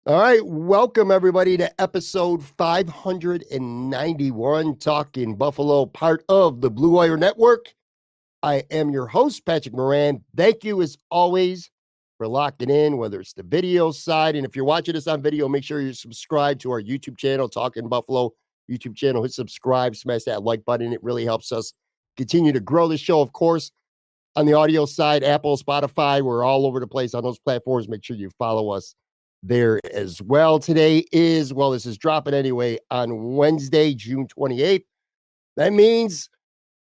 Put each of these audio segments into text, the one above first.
All right, welcome everybody to episode 591, Talking Buffalo, part of the Blue Wire Network. I am your host, Patrick Moran. Thank you, as always, for locking in, whether it's the video side. And if you're watching this on video, make sure you subscribe to our YouTube channel, Talking Buffalo YouTube channel. Hit subscribe, smash that like button. It really helps us continue to grow the show, of course. On the audio side, Apple, Spotify, we're all over the place on those platforms. Make sure you follow us there as well. Today is, well, this is dropping anyway on Wednesday, June 28th. That means,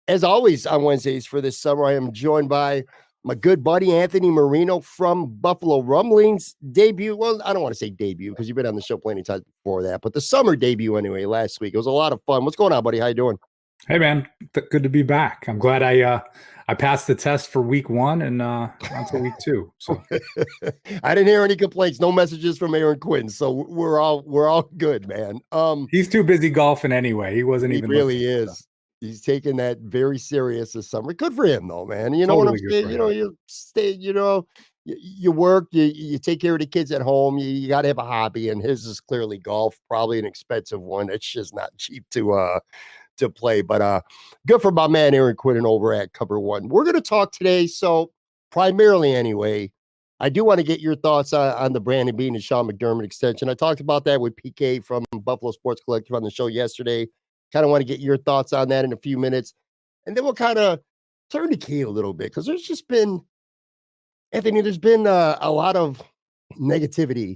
as always on Wednesdays for this summer, I am joined by my good buddy Anthony Marino from Buffalo Rumblings debut. Well, I don't want to say debut because you've been on the show plenty of times before that, but the summer debut anyway last week. It was a lot of fun. What's going on, buddy? How you doing? Hey man, good to be back. I'm glad I passed the test for week 1 and on to week 2. So I didn't hear any complaints, no messages from Aaron Quinn. So we're all good, man. He's too busy golfing anyway. He wasn't even. He really is. He's taking that very serious this summer. Good for him though, man. You know Totally what I'm saying? You stay, you work, you take care of the kids at home. You got to have a hobby, and his is clearly golf, probably an expensive one. It's just not cheap to play. But good for my man Aaron Quinn over at Cover One. We're going to talk today. So primarily anyway, I do want to get your thoughts on the Brandon Beane and Sean McDermott extension. I talked about that with PK from Buffalo Sports Collective on the show yesterday. Kind of want to get your thoughts on that in a few minutes. And then we'll kind of turn the key a little bit because there's just been, Anthony, there's been a lot of negativity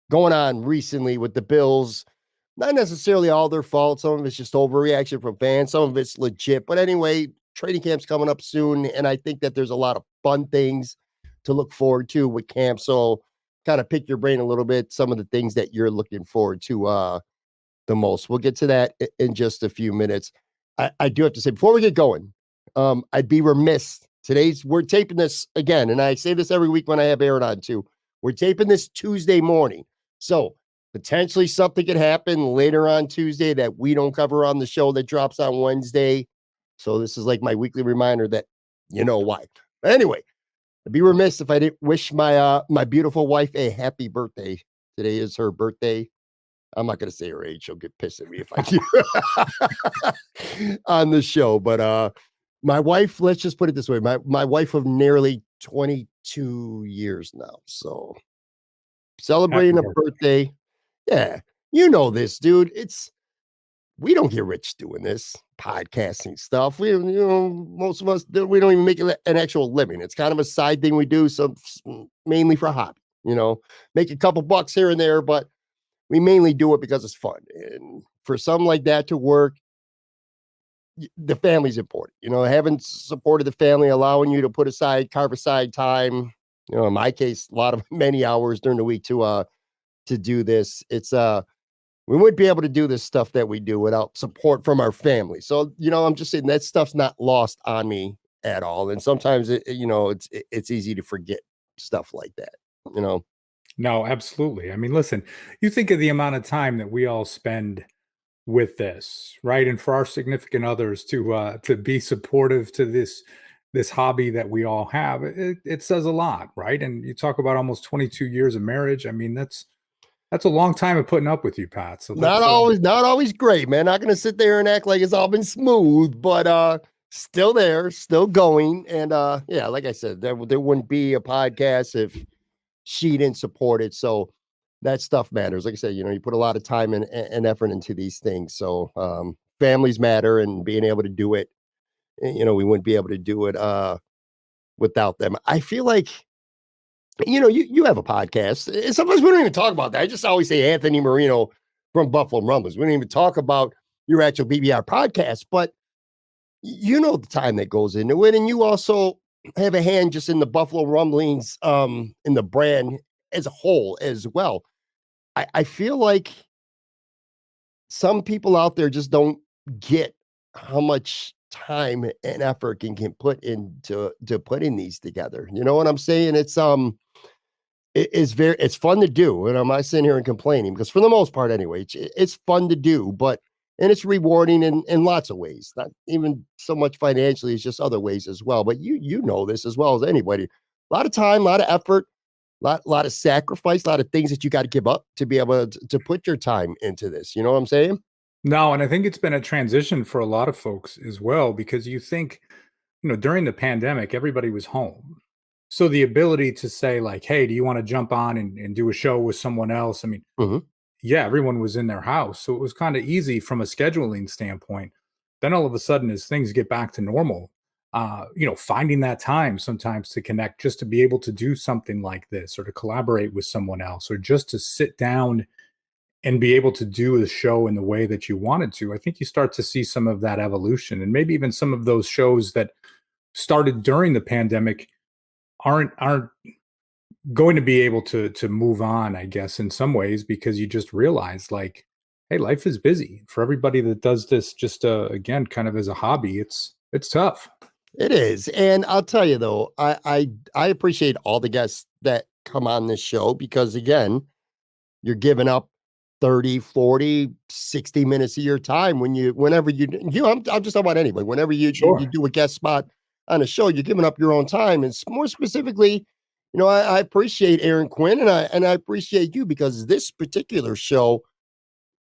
going on recently with the Bills. Not necessarily all their fault. Some of it's just overreaction from fans. Some of it's legit. But anyway, training camp's coming up soon. And I think that there's a lot of fun things to look forward to with camp. So kind of pick your brain a little bit. Some of the things that you're looking forward to the most. We'll get to that in just a few minutes. I do have to say, before we get going, I'd be remiss. We're taping this again. And I say this every week when I have Aaron on too. We're taping this Tuesday morning. So potentially something could happen later on Tuesday that we don't cover on the show that drops on Wednesday. So this is like my weekly reminder that you know why. But anyway, I'd be remiss if I didn't wish my my beautiful wife a happy birthday. Today is her birthday. I'm not going to say her age. She'll get pissed at me if I do on the show. But my wife, let's just put it this way. My wife of nearly 22 years now. So celebrating a birthday. Yeah, you know this, dude. We don't get rich doing this podcasting stuff. Most of us we don't even make it an actual living. It's kind of a side thing we do, so mainly for hobby. Make a couple bucks here and there, but we mainly do it because it's fun. And for something like that to work, the family's important. Having supported the family, allowing you to carve aside time. In my case, many hours during the week to do this. It's we wouldn't be able to do this stuff that we do without support from our family. So I'm just saying that stuff's not lost on me at all. And sometimes it's easy to forget stuff like that. No, absolutely. I mean, listen, you think of the amount of time that we all spend with this, right? And for our significant others to be supportive to this hobby that we all have, it says a lot, right? And you talk about almost 22 years of marriage. I mean, that's a long time of putting up with you, Pat. So not always great, man. Not gonna sit there and act like it's all been smooth, but still there, still going. And yeah, like I said, there wouldn't be a podcast if she didn't support it. So that stuff matters. Like I said, you put a lot of time and effort into these things. So families matter, and being able to do it, we wouldn't be able to do it without them. I feel like you have a podcast. And sometimes we don't even talk about that. I just always say Anthony Marino from Buffalo Rumblings. We don't even talk about your actual BBR podcast, but the time that goes into it. And you also have a hand just in the Buffalo Rumblings, in the brand as a whole as well. I feel like some people out there just don't get how much time and effort can put into putting these together. You know what I'm saying? It's it's fun to do, and I'm not sitting here and complaining because for the most part, anyway, it's fun to do, and it's rewarding in lots of ways. Not even so much financially, it's just other ways as well. But you know this as well as anybody. A lot of time, a lot of effort, lot of sacrifice, a lot of things that you got to give up to be able to put your time into this. You know what I'm saying? No, and I think it's been a transition for a lot of folks as well because you think, during the pandemic, everybody was home. So the ability to say, like, hey, do you want to jump on and do a show with someone else? I mean, Hmm. yeah, everyone was in their house. So it was kind of easy from a scheduling standpoint. Then all of a sudden, as things get back to normal, finding that time sometimes to connect just to be able to do something like this or to collaborate with someone else or just to sit down and be able to do the show in the way that you wanted to, I think you start to see some of that evolution and maybe even some of those shows that started during the pandemic aren't going to be able to move on, I guess, in some ways, because you just realize like, hey, life is busy for everybody that does this just again, kind of as a hobby. It's tough. It is. And I'll tell you though, I appreciate all the guests that come on this show because again, you're giving up 30, 40, 60 minutes of your time whenever I'm just talking about anybody. Whenever you Sure. do a guest spot on a show, you're giving up your own time. And more specifically, I appreciate Aaron Quinn and I appreciate you because this particular show,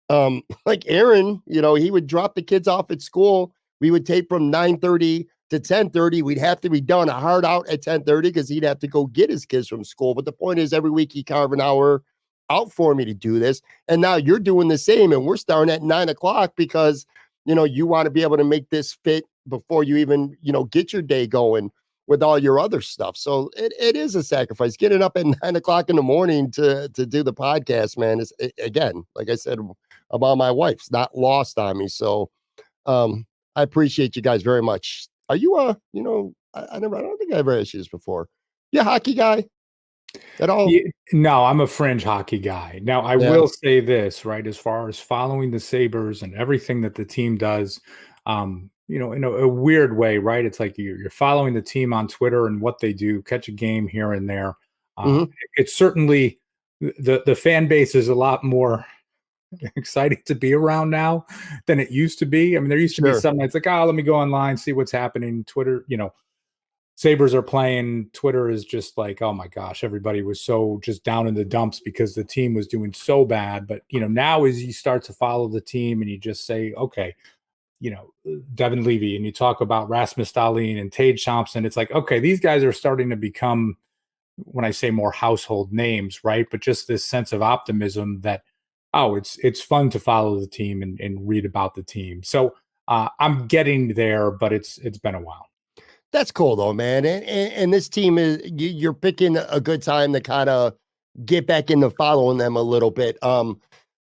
like Aaron, he would drop the kids off at school. We would tape from 9:30 to 10:30. We'd have to be done a hard out at 10:30 because he'd have to go get his kids from school. But the point is, every week he carve an hour out for me to do this. And now you're doing the same, and we're starting at 9 o'clock because you want to be able to make this fit before you even get your day going with all your other stuff. So it is a sacrifice getting up at 9 o'clock in the morning to do the podcast, man. Is again, like I said about my wife's not lost on me. So I appreciate you guys very much. Are you I don't think I ever asked you this before. You a hockey guy at all? Yeah, no, I'm a fringe hockey guy. Now, I Yeah. will say this, right? As far as following the Sabres and everything that the team does, in a weird way, right? It's like you're following the team on Twitter and what they do, catch a game here and there. Hmm. It's certainly the fan base is a lot more exciting to be around now than it used to be. I mean, there used to be Sure. some nights like, oh, let me go online, see what's happening. Twitter, Sabres are playing. Twitter is just like, oh my gosh, everybody was so just down in the dumps because the team was doing so bad. But, now as you start to follow the team and you just say, okay, Devin Levy, and you talk about Rasmus Dahlin and Tage Thompson, it's like, okay, these guys are starting to become, when I say more household names, right? But just this sense of optimism that, oh, it's fun to follow the team and read about the team. So I'm getting there, but it's been a while. That's cool though, man. And this team is you're picking a good time to kind of get back into following them a little bit.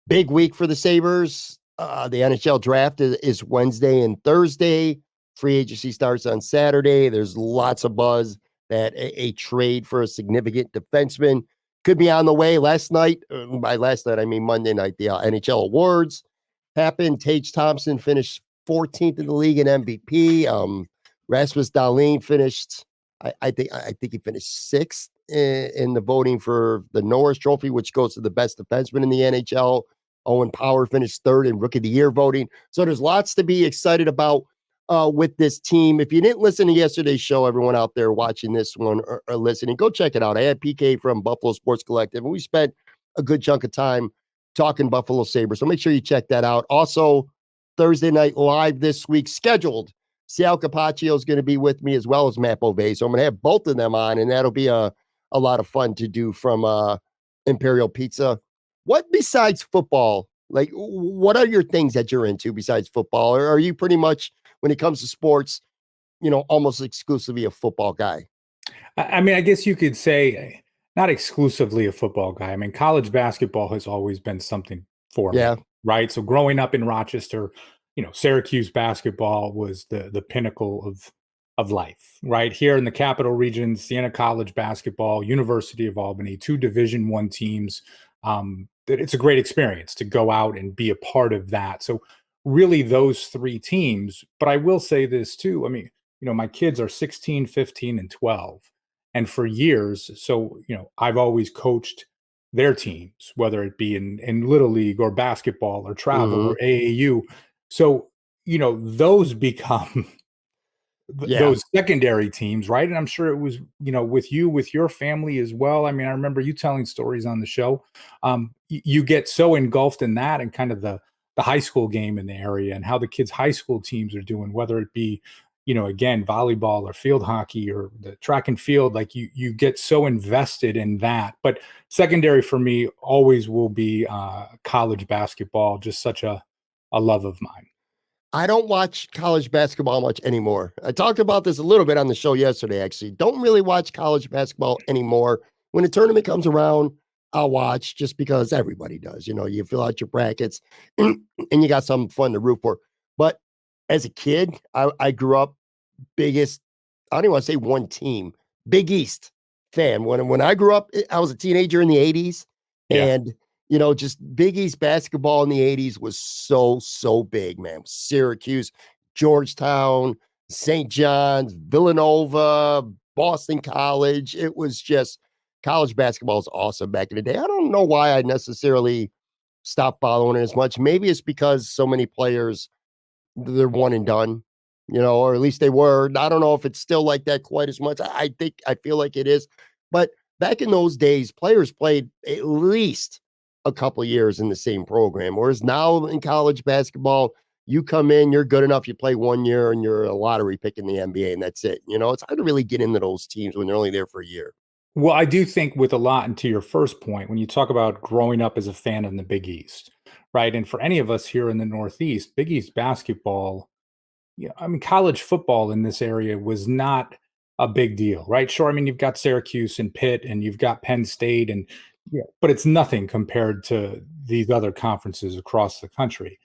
Big week for the Sabres. The NHL draft is Wednesday and Thursday. Free agency starts on Saturday. There's lots of buzz that a trade for a significant defenseman could be on the way. Last night, by last night, I mean Monday night, the NHL awards happened. Tage Thompson finished 14th in the league in MVP. Rasmus Dahlin finished, I think he finished sixth in the voting for the Norris Trophy, which goes to the best defenseman in the NHL. Owen Power finished third in Rookie of the Year voting. So there's lots to be excited about with this team. If you didn't listen to yesterday's show, everyone out there watching this one or listening, go check it out. I had PK from Buffalo Sports Collective, and we spent a good chunk of time talking Buffalo Sabres. So make sure you check that out. Also, Thursday Night Live this week scheduled. Sal Capaccio is going to be with me as well as Matt Bove. So I'm going to have both of them on, and that'll be a lot of fun to do from Imperial Pizza. What besides football? Like, what are your things that you're into besides football? Or are you pretty much, when it comes to sports, almost exclusively a football guy? I mean, I guess you could say not exclusively a football guy. I mean, college basketball has always been something for Yeah. me, right? So growing up in Rochester, Syracuse basketball was the pinnacle of life, right? Here in the capital region, Siena College basketball, University of Albany, two Division I teams. It's a great experience to go out and be a part of that. So really those three teams, but I will say this too. I mean, my kids are 16, 15, and 12. And for years, so, I've always coached their teams, whether it be in Little League or basketball or travel Hmm. or AAU. So, those become Yeah. those secondary teams, right? And I'm sure it was, with you, with your family as well. I mean, I remember you telling stories on the show. You get so engulfed in that and kind of the high school game in the area and how the kids' high school teams are doing, whether it be, again, volleyball or field hockey or the track and field. Like you get so invested in that. But secondary for me always will be college basketball, just such a love of mine. I don't watch college basketball much anymore. I talked about this a little bit on the show yesterday, actually. Don't really watch college basketball anymore. When a tournament comes around, I'll watch just because everybody does. You fill out your brackets and you got something fun to root for. But as a kid, I grew up biggest, I don't even want to say one team, Big East fan. When I grew up, I was a teenager in the 80s. Yeah. And, just Big East basketball in the 80s was so big, man. Syracuse, Georgetown, St. John's, Villanova, Boston College. It was just college basketball was awesome back in the day. I don't know why I necessarily stopped following it as much. Maybe it's because so many players they're one and done, or at least they were. I don't know if it's still like that quite as much. I feel like it is. But back in those days, players played at least a couple of years in the same program. Whereas now in college basketball, you come in, you're good enough, you play 1 year and you're a lottery pick in the NBA, and that's it. It's hard to really get into those teams when they're only there for a year. Well, I do think with a lot, and to your first point, when you talk about growing up as a fan in the Big East, right? And for any of us here in the Northeast, Big East basketball, I mean, college football in this area was not a big deal, right? Sure, I mean, you've got Syracuse and Pitt, and you've got Penn State, and but it's nothing compared to these other conferences across the country.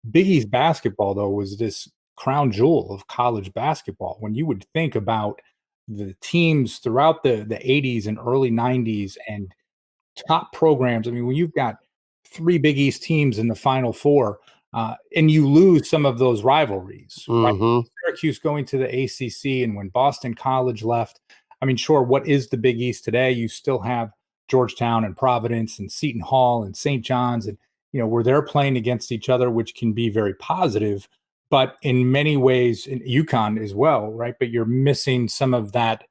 Big East basketball, though, was this crown jewel of college basketball. When you would think about the teams throughout the 80s and early 90s and top programs. I mean, when you've got three Big East teams in the Final Four, and you lose some of those rivalries, right? Mm-hmm. Syracuse going to the ACC, and when Boston College left, I mean, sure, what is the Big East today? You still have Georgetown and Providence and Seton Hall and St. John's, and where they're playing against each other, which can be very positive. But in many ways, in UConn as well, right? But you're missing some of that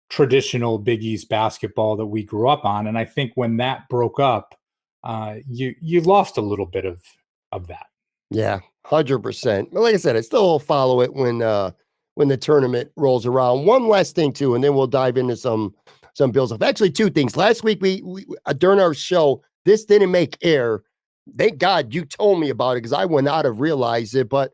traditional Big East basketball that we grew up on. And I think when that broke up, you lost a little bit of that. Yeah, 100%. But like I said, I still follow it when the tournament rolls around. One last thing too, and then we'll dive into some Bills stuff. Actually, two things. Last week we during our show, this didn't make air. Thank God you told me about it because I would not have realized it. But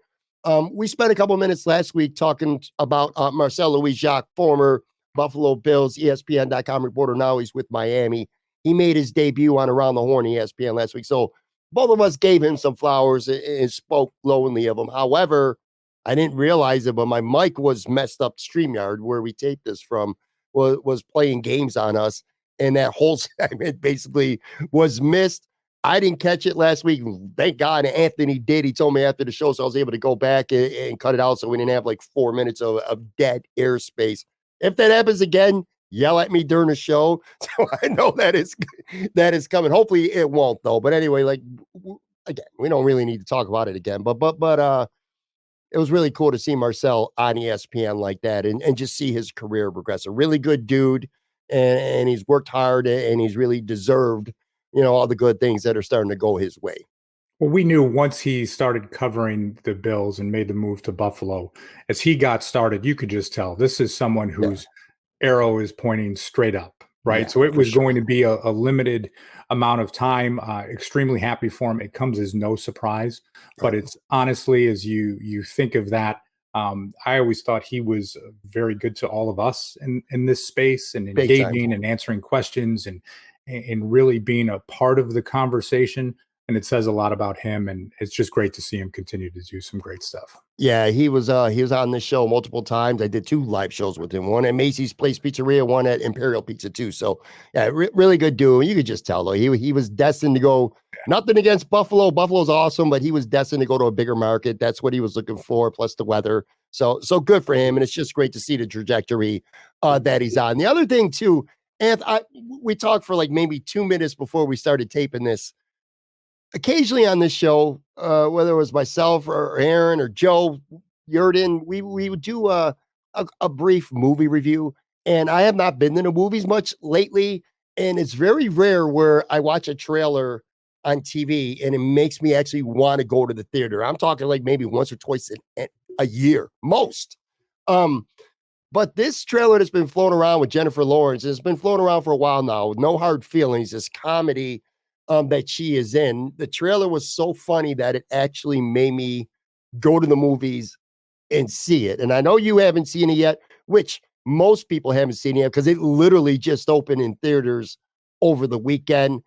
we spent a couple minutes last week talking about Marcel Louis Jacques, former Buffalo Bills, ESPN.com reporter. Now he's with Miami. He made his debut on Around the Horn ESPN last week. So both of us gave him some flowers and spoke glowingly of him. However, I didn't realize it, but my mic was messed up. StreamYard, where we taped this from, was playing games on us. And that whole segment basically was missed. I didn't catch it last week. Thank God Anthony did. He told me after the show, so I was able to go back and cut it out so we didn't have like 4 minutes of dead airspace. If that happens again, yell at me during the show so I know that is coming. Hopefully it won't though. But anyway, like again, we don't really need to talk about it again. But it was really cool to see Marcel on ESPN like that and just see his career progress. A really good dude, and he's worked hard and he's really deserved, all the good things that are starting to go his way. Well, we knew once he started covering the Bills and made the move to Buffalo, as he got started, you could just tell this is someone Yeah, whose arrow is pointing straight up, right? yeah, So it for was sure. going to be a limited amount of time. Extremely happy for him. It comes as no surprise, but Right. it's honestly, as you think of that, I always thought he was very good to all of us in this space and Big time. engaging and answering questions and really being a part of the conversation. And it says a lot about him, and it's just great to see him continue to do some great stuff. Yeah, he was on this show multiple times. I did two live shows with him, one at Macy's Place Pizzeria, one at Imperial Pizza too. So yeah, really good dude. You could just tell though he was destined to go. Nothing against Buffalo. Buffalo's awesome, but he was destined to go to a bigger market. That's what he was looking for. Plus the weather. So good for him, and it's just great to see the trajectory that he's on. The other thing too, and we talked for like maybe 2 minutes before we started taping this. Occasionally on this show, whether it was myself or Aaron or Joe Yurden, we would do a brief movie review, and I have not been to the movies much lately, and it's very rare where I watch a trailer on TV and it makes me actually want to go to the theater. I'm talking like maybe once or twice a year, most. Um, but this trailer that's been flown around with Jennifer Lawrence has been flown around for a while now. No Hard Feelings, this comedy that she is in. The trailer was so funny that it actually made me go to the movies and see it. And I know you haven't seen it yet, which most people haven't seen it yet because it literally just opened in theaters over the weekend.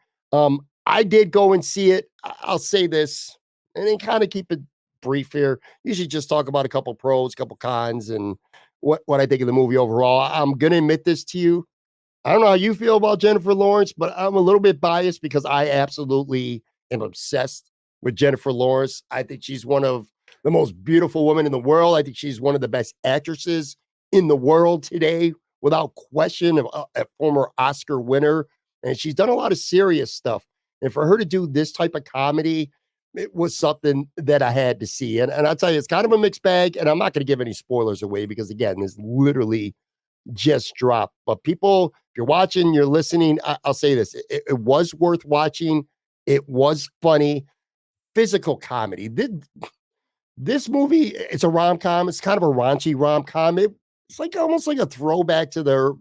I did go and see it. I'll say this and then kind of keep it brief here. Usually just talk about a couple pros, a couple cons, and what I think of the movie overall. I'm gonna admit this to you. I don't know how you feel about Jennifer Lawrence, but I'm a little bit biased because I absolutely am obsessed with Jennifer Lawrence. I think she's one of the most beautiful women in the world. I think she's one of the best actresses in the world today, without question, a former Oscar winner. And she's done a lot of serious stuff. And for her to do this type of comedy, it was something that I had to see. And I'll tell you, it's kind of a mixed bag. And I'm not going to give any spoilers away because, again, this literally just dropped. But people, if you're watching, you're listening, I'll say this: it was worth watching. It was funny, physical comedy. This movie, it's a rom com. It's kind of a raunchy rom com. It's like almost like a throwback to their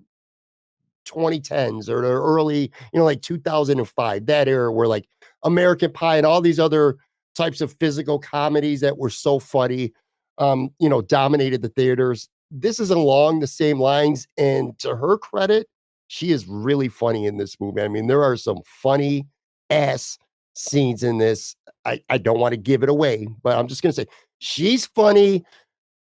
2010s or the early, like 2005, that era where like American Pie and all these other types of physical comedies that were so funny, dominated the theaters. This is along the same lines. And to her credit, she is really funny in this movie. I mean, there are some funny ass scenes in this. I don't want to give it away, but I'm just going to say she's funny.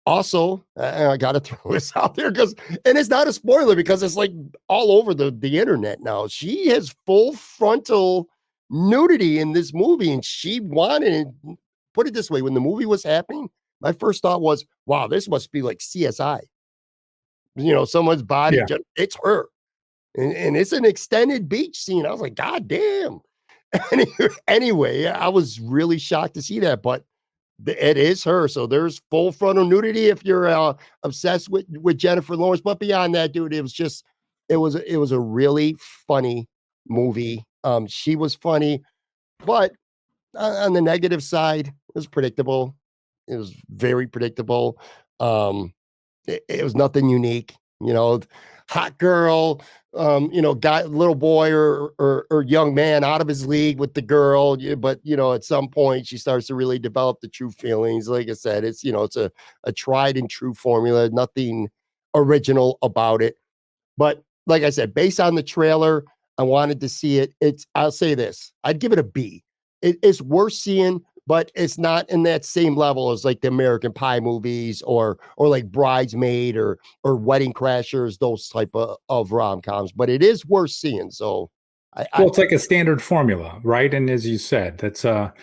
Also, I got to throw this out there and it's not a spoiler because it's like all over the internet now. She has full frontal nudity in this movie, and she wanted it. Put it this way: when the movie was happening, my first thought was, "Wow, this must be like CSI." Someone's body. Yeah. It's her, and it's an extended beach scene. I was like, "God damn!" Anyway, I was really shocked to see that, but it is her. So there's full frontal nudity if you're obsessed with Jennifer Lawrence. But beyond that, dude, it was a really funny movie. She was funny, but on the negative side, it was predictable. It was very predictable. It was nothing unique. Hot girl, guy, little boy or young man out of his league with the girl. But at some point she starts to really develop the true feelings. Like I said, it's a tried and true formula, nothing original about it. But like I said, based on the trailer, I wanted to see it. I'll say this: I'd give it a B. It's worth seeing, but it's not in that same level as like the American Pie movies or like Bridesmaid or Wedding Crashers, those type of rom-coms. But it is worth seeing. So Well, it's like a standard formula, right? And as you said, it's a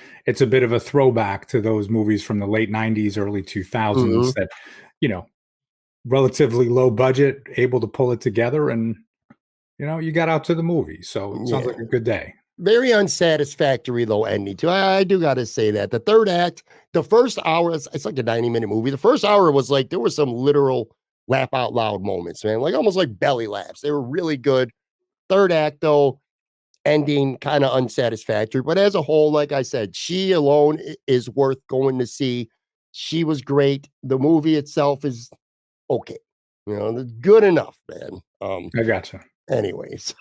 bit of a throwback to those movies from the late 90s, early 2000s mhm. that, you know, relatively low budget, able to pull it together, and you got out to the movie. So it sounds Yeah. like a good day. Very unsatisfactory though ending too. I do got to say that the third act, the first hour, it's like a 90-minute movie. The first hour was like there were some literal laugh out loud moments, man, like almost like belly laughs. They were really good. Third act though, ending kind of unsatisfactory. But as a whole, like I said, she alone is worth going to see. She was great. The movie itself is okay, good enough, man. I gotcha. Anyways,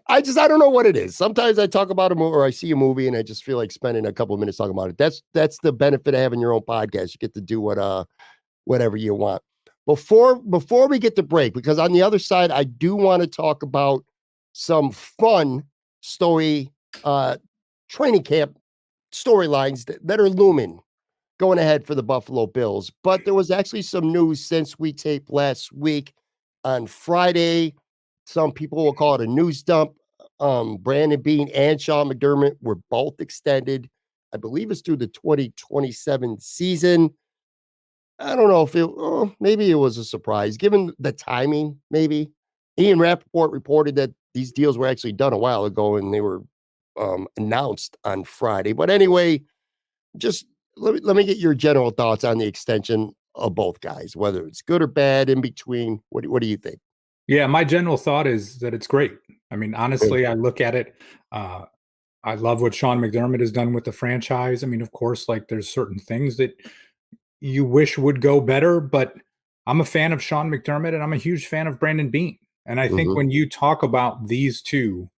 I don't know what it is. Sometimes I talk about a movie or I see a movie and I just feel like spending a couple of minutes talking about it. That's the benefit of having your own podcast. You get to do whatever you want. Before we get to break, because on the other side, I do want to talk about some fun story training camp storylines that are looming going ahead for the Buffalo Bills. But there was actually some news since we taped last week on Friday. Some people will call it a news dump. Brandon Beane and Sean McDermott were both extended. I believe it's through the 2027 season. I don't know if maybe it was a surprise given the timing. Maybe Ian Rappaport reported that these deals were actually done a while ago and they were announced on Friday. But anyway, just let me get your general thoughts on the extension of both guys, whether it's good or bad, in between. What do you think? Yeah, my general thought is that it's great. I mean, Yeah. honestly, I look at it. Uh, I love what Sean McDermott has done with the franchise. I mean, of course, like there's certain things that you wish would go better, but I'm a fan of Sean McDermott and I'm a huge fan of Brandon Beane. And I think Mhm. when you talk about these two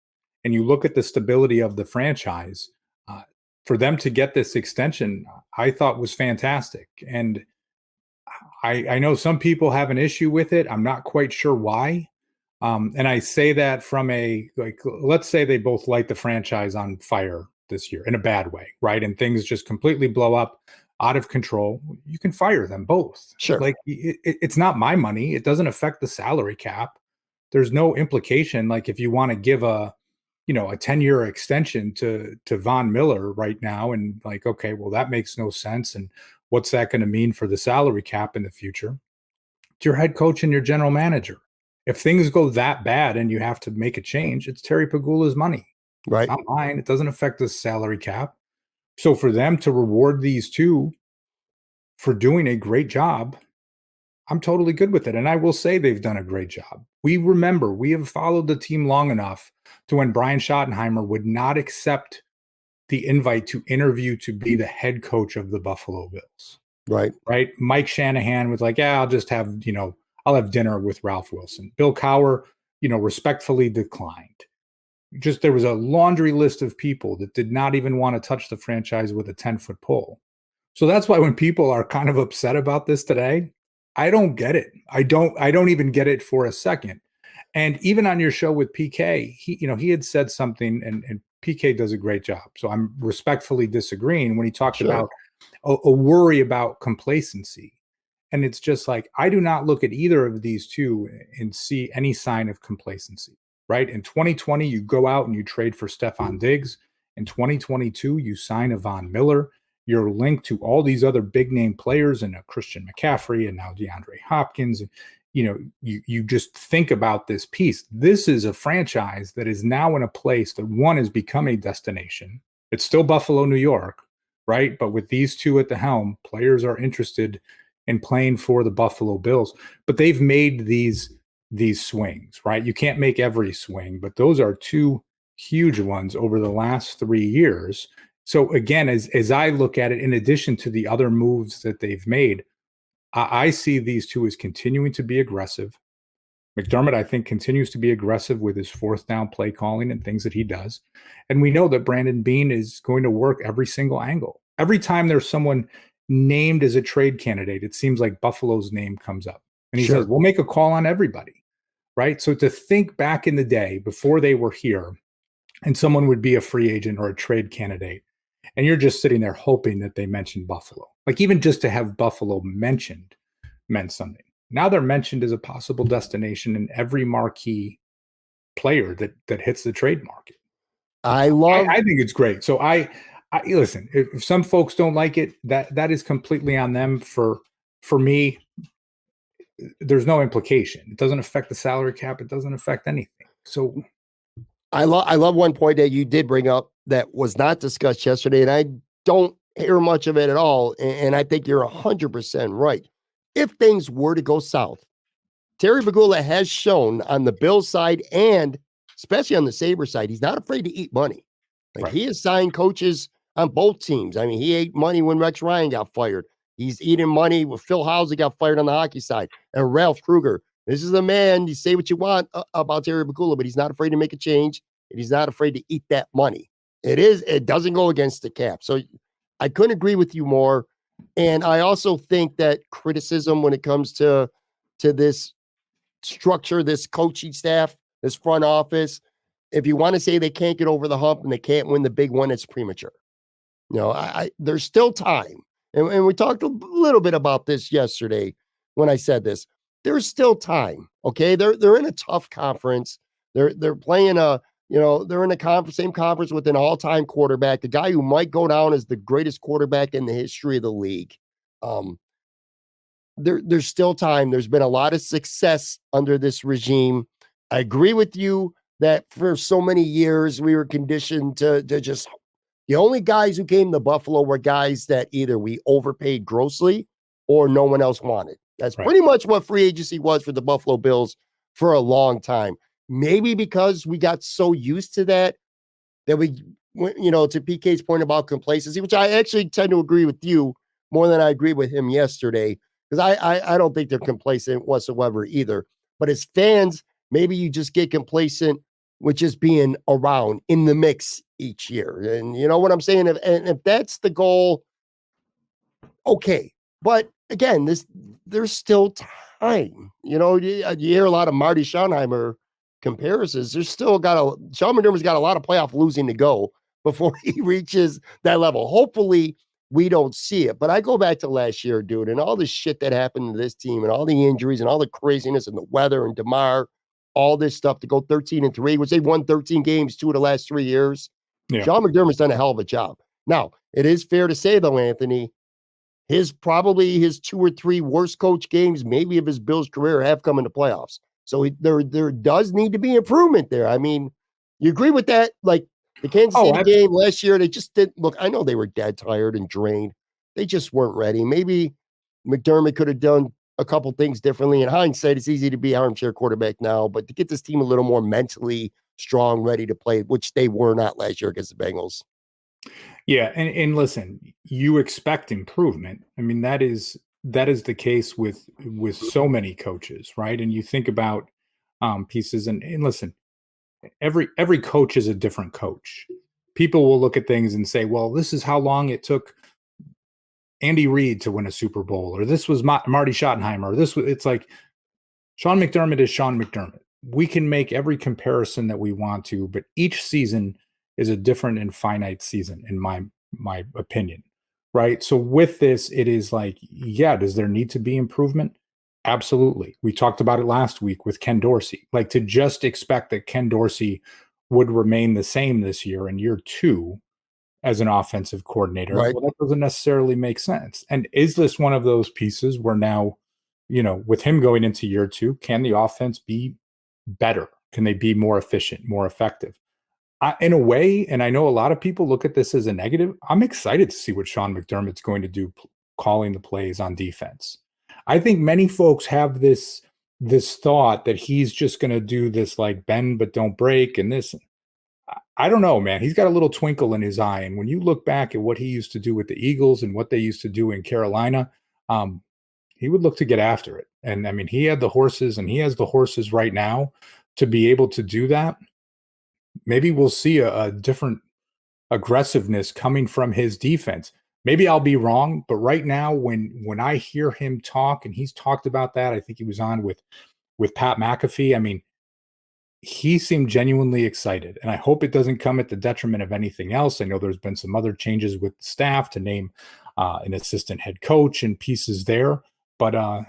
and you look at the stability of the franchise, uh, for them to get this extension, I thought was fantastic. And I know some people have an issue with it. I'm not quite sure why. And I say that from a like, let's say they both light the franchise on fire this year in a bad way, right? And things just completely blow up out of control. You can fire them both. Sure. Like it's not my money. It doesn't affect the salary cap. There's no implication. Like if you want to give a 10-year extension to Von Miller right now, and like, okay, well that makes no sense. And what's that going to mean for the salary cap in the future? It's your head coach and your general manager. If things go that bad and you have to make a change, it's Terry Pagula's money. It's Right. not mine. It doesn't affect the salary cap. So for them to reward these two for doing a great job, I'm totally good with it. And I will say they've done a great job. We have followed the team long enough to when Brian Schottenheimer would not accept the invite to interview to be the head coach of the Buffalo Bills. Right. Right? Mike Shanahan was like, yeah, I'll just have, I'll have dinner with Ralph Wilson. Bill Cowher, respectfully declined. Just there was a laundry list of people that did not even want to touch the franchise with a 10-foot pole. So that's why when people are kind of upset about this today, I don't get it. I don't even get it for a second. And even on your show with PK, he had said something, and PK does a great job. So I'm respectfully disagreeing when he talked Sure. about a worry about complacency. And it's just like, I do not look at either of these two and see any sign of complacency, right? In 2020, you go out and you trade for Stephon Diggs. In 2022, you sign a Von Miller. You're linked to all these other big name players and a Christian McCaffrey and now DeAndre Hopkins. You just think about this piece. This is a franchise that is now in a place that one has become a destination. It's still Buffalo, New York, right? But with these two at the helm, players are interested in playing for the Buffalo Bills. But they've made these swings, right? You can't make every swing, but those are two huge ones over the last 3 years. So again, as I look at it, in addition to the other moves that they've made, I see these two as continuing to be aggressive. McDermott, I think, continues to be aggressive with his fourth down play calling and things that he does. And we know that Brandon Beane is going to work every single angle. Every time there's someone named as a trade candidate, it seems like Buffalo's name comes up. And he says, Sure. we'll make a call on everybody, right? So to think back in the day before they were here and someone would be a free agent or a trade candidate, and you're just sitting there hoping that they mentioned Buffalo. Like even just to have Buffalo mentioned meant something. Now they're mentioned as a possible destination in every marquee player that hits the trade market. I love I think it's great. So I listen. If some folks don't like it, that is completely on them. For me, there's no implication. It doesn't affect the salary cap. It doesn't affect anything. So I love one point that you did bring up that was not discussed yesterday, and I don't hear much of it at all. And I think you're 100% right. If things were to go south, Terry Pagula has shown on the Bills side and especially on the Sabre side, he's not afraid to eat money. Like right, he has signed coaches on both teams. I mean, he ate money when Rex Ryan got fired. He's eating money with Phil Housley got fired on the hockey side and Ralph Kruger. This is a man, you say what you want about Terry Pagula, but he's not afraid to make a change and he's not afraid to eat that money. It doesn't go against the cap. So I couldn't agree with you more. And I also think that criticism when it comes to this structure, this coaching staff, this front office. If you want to say they can't get over the hump and they can't win the big one, it's premature. There's still time. And we talked a little bit about this yesterday when I said this. There's still time. Okay. They're in a tough conference. They're playing they're in same conference with an all-time quarterback, the guy who might go down as the greatest quarterback in the history of the league. Um, there's still time. There's been a lot of success under this regime. I agree with you that for so many years we were conditioned to just the only guys who came to Buffalo were guys that either we overpaid grossly or no one else wanted. That's Right. pretty much what free agency was for the Buffalo Bills for a long time. Maybe because we got so used to that we, to PK's point about complacency, which I actually tend to agree with you more than I agree with him yesterday, because I don't think they're complacent whatsoever either. But as fans, maybe you just get complacent with just being around in the mix each year. And you know what I'm saying? If that's the goal, okay. But again, there's still time. You hear a lot of Marty Schottenheimer comparisons. There's still Sean McDermott's got a lot of playoff losing to go before he reaches that level. Hopefully, we don't see it. But I go back to last year, dude, and all the shit that happened to this team, and all the injuries, and all the craziness, and the weather, and DeMar, all this stuff to go 13-3, which they won 13 games 2 of the last 3 years. Yeah. Sean McDermott's done a hell of a job. Now, it is fair to say, though, Anthony, probably his 2 or 3 worst coach games, maybe of his Bills career, have come in the playoffs. So there does need to be improvement there. I mean, you agree with that? Like the Kansas City game last year, they just didn't look. I know they were dead tired and drained. They just weren't ready. Maybe McDermott could have done a couple things differently. In hindsight, it's easy to be armchair quarterback now, but to get this team a little more mentally strong, ready to play, which they were not last year against the Bengals. Yeah, and listen, you expect improvement. I mean, that is the case with so many coaches, right? And you think about pieces, and listen, every coach is a different coach. People will look at things and say, well, this is how long it took Andy Reid to win a Super Bowl, or this was Marty Schottenheimer, or it's like Sean McDermott is Sean McDermott. We can make every comparison that we want to, but each season is a different and finite season, in my opinion, right? So with this, it is like, yeah, does there need to be improvement? Absolutely. We talked about it last week with Ken Dorsey. Like, to just expect that Ken Dorsey would remain the same this year in year 2 as an offensive coordinator, Right. well, that doesn't necessarily make sense. And is this one of those pieces where now, with him going into year 2, can the offense be better? Can they be more efficient, more effective? In a way, and I know a lot of people look at this as a negative, I'm excited to see what Sean McDermott's going to do calling the plays on defense. I think many folks have this thought that he's just going to do this like bend but don't break, and this. I don't know, man. He's got a little twinkle in his eye, and when you look back at what he used to do with the Eagles and what they used to do in Carolina, he would look to get after it. And I mean, he had the horses, and he has the horses right now to be able to do that. Maybe we'll see a different aggressiveness coming from his defense. Maybe I'll be wrong, but right now, when I hear him talk, and he's talked about that, I think he was on with Pat McAfee. I mean, he seemed genuinely excited, and I hope it doesn't come at the detriment of anything else. I know there's been some other changes with the staff to name an assistant head coach and pieces there, but I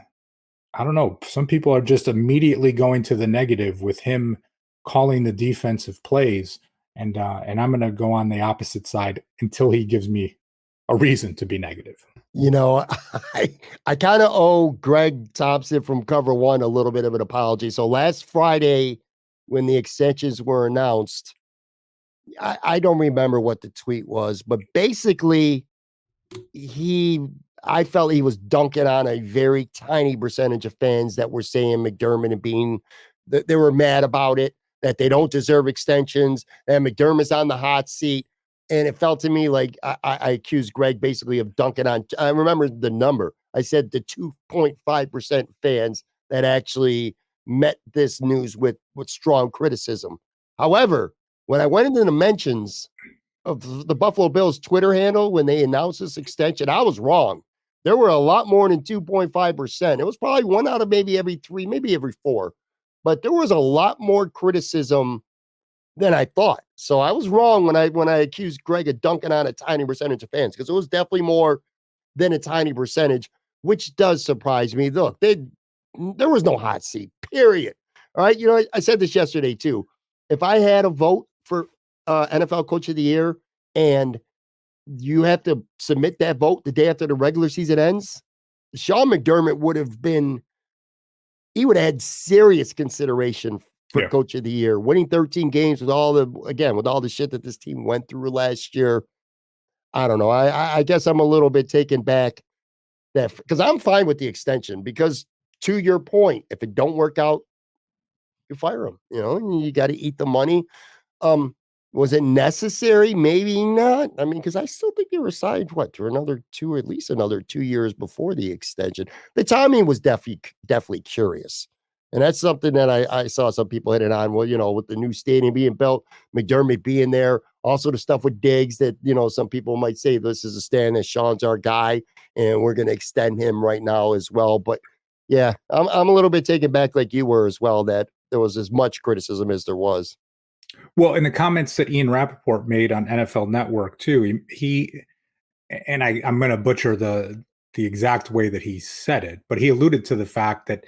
don't know. Some people are just immediately going to the negative with him calling the defensive plays, and I'm going to go on the opposite side until he gives me a reason to be negative. I kind of owe Greg Thompson from Cover One a little bit of an apology. So last Friday, when the extensions were announced, I don't remember what the tweet was, but basically I felt he was dunking on a very tiny percentage of fans that were saying McDermott and being that they were mad about it, that they don't deserve extensions, and McDermott's on the hot seat. And it felt to me like I accused Greg basically of dunking on. I remember the number. I said the 2.5% fans that actually met this news with strong criticism. However, when I went into the mentions of the Buffalo Bills Twitter handle when they announced this extension, I was wrong. There were a lot more than 2.5%. It was probably 1 out of maybe every 3, maybe every 4. But there was a lot more criticism than I thought. So I was wrong when I accused Greg of dunking on a tiny percentage of fans, because it was definitely more than a tiny percentage, which does surprise me. Look, there was no hot seat, period. All right. I said this yesterday too. If I had a vote for NFL Coach of the Year and you have to submit that vote the day after the regular season ends, Sean McDermott would have had serious consideration for Coach of the Year, winning 13 games with all the shit that this team went through last year. I don't know. I guess I'm a little bit taken back that, because I'm fine with the extension, because to your point, if it don't work out, you fire him. You got to eat the money. Um, was it necessary? Maybe not. I mean, because I still think they were signed for another two, at least another 2 years before the extension. The timing was definitely curious. And that's something that I saw some people hitting on. Well, with the new stadium being built, McDermott being there, also the stuff with Diggs that, some people might say this is a stand that Sean's our guy and we're going to extend him right now as well. But yeah, I'm a little bit taken back like you were as well, that there was as much criticism as there was. Well, in the comments that Ian Rappaport made on NFL Network too, he and I'm going to butcher the exact way that he said it, but he alluded to the fact that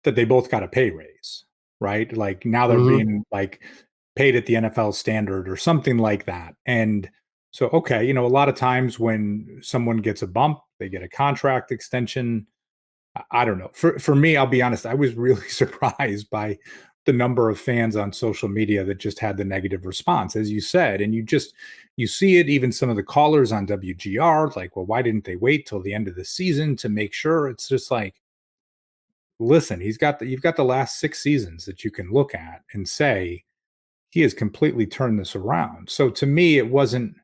they both got a pay raise, right? Like now they're Mhm. being like paid at the NFL standard or something like that. And so, okay, a lot of times when someone gets a bump, they get a contract extension. I don't know. For me, I'll be honest, I was really surprised by the number of fans on social media that just had the negative response, as you said. And you see it, even some of the callers on WGR, like, well, why didn't they wait till the end of the season to make sure? It's just like, listen, you've got the last 6 seasons that you can look at and say he has completely turned this around. So to me, it wasn't.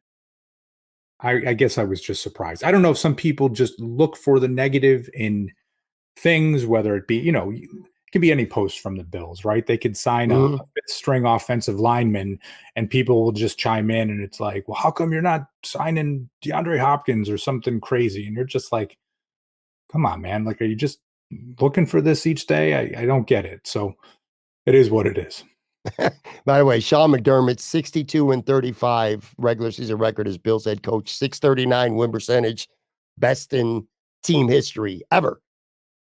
I guess I was just surprised. I don't know if some people just look for the negative in things, whether it be, it could be any post from the Bills, right? They could sign a Mhm. fifth string offensive lineman and people will just chime in and it's like, well, how come you're not signing DeAndre Hopkins or something crazy? And you're just like, come on, man. Like, are you just looking for this each day? I don't get it. So it is what it is. By the way, Sean McDermott, 62-35 regular season record as Bills head coach, 639 win percentage, best in team history ever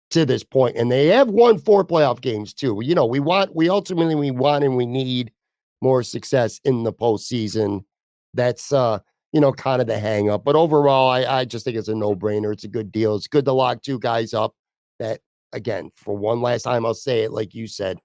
to this point. And they have won 4 playoff games too. We ultimately we want and we need more success in the postseason. That's kind of the hang up. But overall, I just think it's a no-brainer. It's a good deal. It's good to lock 2 guys up that, again, for one last time, I'll say it like you said,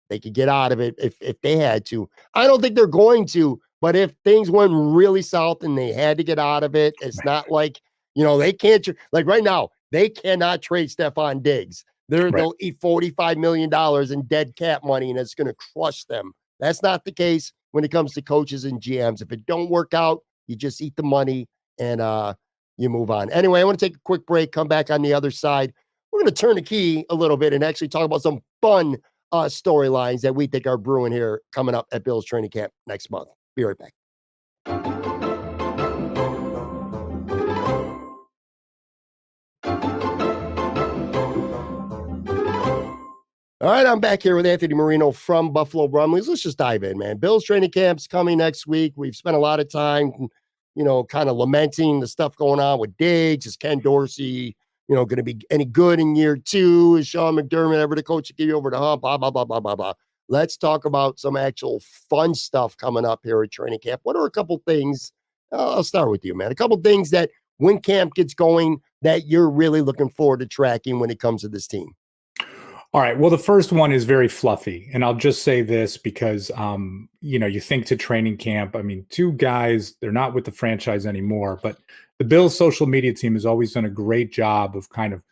they could get out of it if they had to. I don't think they're going to, but if things went really south and they had to get out of it, it's not like, they can't, like right now, they cannot trade Stephon Diggs. Right. They'll eat $45 million in dead cap money and it's going to crush them. That's not the case when it comes to coaches and GMs. If it don't work out, you just eat the money and you move on. Anyway, I want to take a quick break, come back on the other side. We're going to turn the key a little bit and actually talk about some fun storylines that we think are brewing here coming up at Bill's training camp next month. Be right back. All right, I'm back here with Anthony Marino from Buffalo Rumblings. Let's just dive in, man. Bill's training camp's coming next week. We've spent a lot of time, kind of lamenting the stuff going on with Diggs. Is Ken Dorsey, going to be any good in year 2? Is Sean McDermott ever the coach to give you over the hump? Blah, blah, blah, blah, blah, blah. Let's talk about some actual fun stuff coming up here at training camp. What are a couple things? I'll start with you, man. A couple things that when camp gets going that you're really looking forward to tracking when it comes to this team. All right. Well, the first one is very fluffy. And I'll just say this because, you think to training camp. I mean, 2 guys, they're not with the franchise anymore, but the Bills social media team has always done a great job of kind of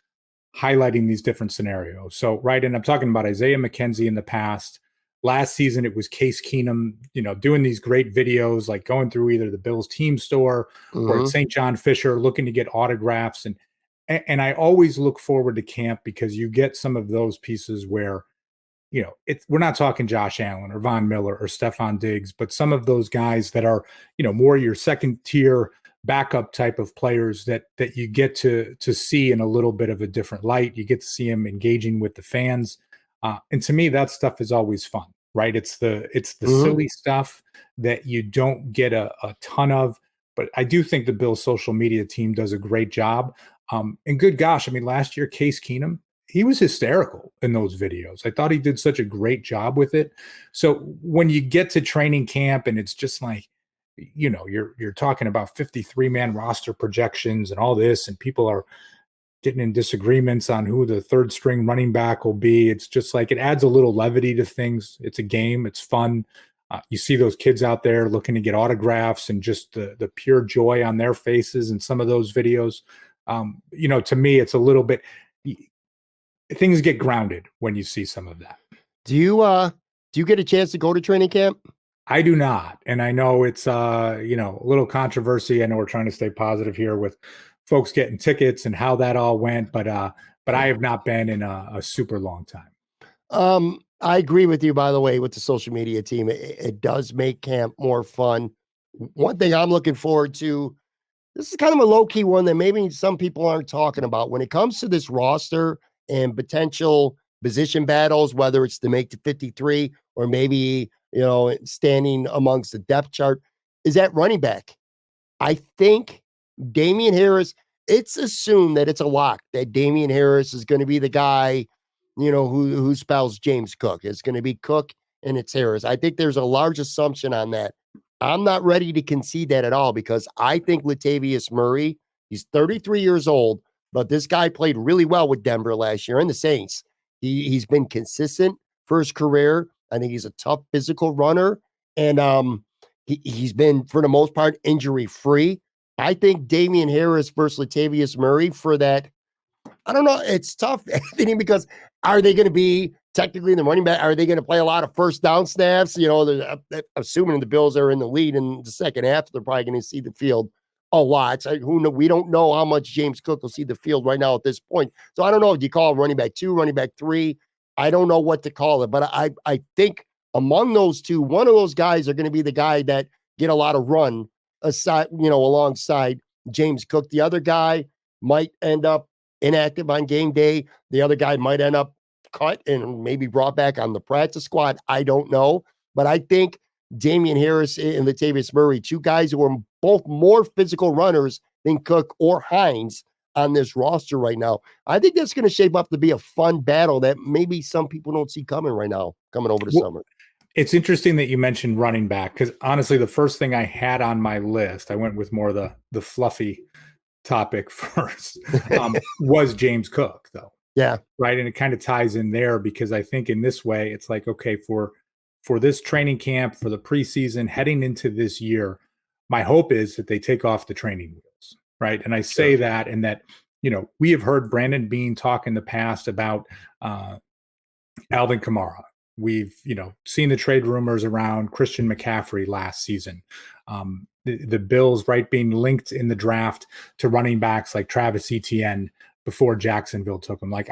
highlighting these different scenarios. So, right. And I'm talking about Isaiah McKenzie in the past. Last season, it was Case Keenum, doing these great videos, like going through either the Bills team store or at Mm-hmm. St. John Fisher looking to get autographs. And I always look forward to camp because you get some of those pieces where, we're not talking Josh Allen or Von Miller or Stephon Diggs, but some of those guys that are, more your second tier backup type of players that you get to see in a little bit of a different light. You get to see them engaging with the fans. And to me, that stuff is always fun, right? It's the Mm-hmm. silly stuff that you don't get a ton of. But I do think the Bills social media team does a great job. And good gosh, I mean, last year, Case Keenum, he was hysterical in those videos. I thought he did such a great job with it. So when you get to training camp and it's just like, you're talking about 53-man roster projections and all this, and people are getting in disagreements on who the third string running back will be. It's just like it adds a little levity to things. It's a game. It's fun. You see those kids out there looking to get autographs and just the pure joy on their faces in some of those videos. To me, it's a little bit, things get grounded when you see some of that. Do you get a chance to go to training camp? I do not. And I know it's a little controversy. I know we're trying to stay positive here with folks getting tickets and how that all went, but I have not been in a super long time. I agree with you, by the way, with the social media team. It does make camp more fun. One thing I'm looking forward to, this is kind of a low-key one that maybe some people aren't talking about. When it comes to this roster and potential position battles, whether it's to make the 53 or maybe, standing amongst the depth chart, is that running back. I think Damian Harris, it's assumed that it's a lock that Damian Harris is going to be the guy, who spells James Cook. It's going to be Cook and it's Harris. I think there's a large assumption on that. I'm not ready to concede that at all because I think Latavius Murray, he's 33 years old, but this guy played really well with Denver last year and the Saints. He's been consistent for his career. I think he's a tough physical runner, and he's been for the most part injury free. I think Damian Harris versus Latavius Murray for that. I don't know. It's tough, Anthony, because are they going to be technically in the running back? Are they going to play a lot of first down snaps? Assuming the Bills are in the lead in the second half, they're probably going to see the field a lot. We don't know how much James Cook will see the field right now at this point. So I don't know. Do you call him running back 2, running back 3? I don't know what to call it, but I think among those two, one of those guys are going to be the guy that get a lot of run alongside James Cook. The other guy might end up inactive on game day. The other guy might end up cut and maybe brought back on the practice squad. I don't know. But I think Damian Harris and Latavius Murray, two guys who are both more physical runners than Cook or Hines on this roster right now. I think that's going to shape up to be a fun battle that maybe some people don't see coming right now, coming over the summer. It's interesting that you mentioned running back because honestly, the first thing I had on my list, I went with more the fluffy topic first, was James Cook, though. Yeah. Right. And it kind of ties in there because I think in this way, it's like, okay, for this training camp, for the preseason, heading into this year, my hope is that they take off the training wheels. Right. And I say that and that, we have heard Brandon Beane talk in the past about Alvin Kamara. We've, seen the trade rumors around Christian McCaffrey last season. The Bills, right, being linked in the draft to running backs like Travis Etienne before Jacksonville took him. Like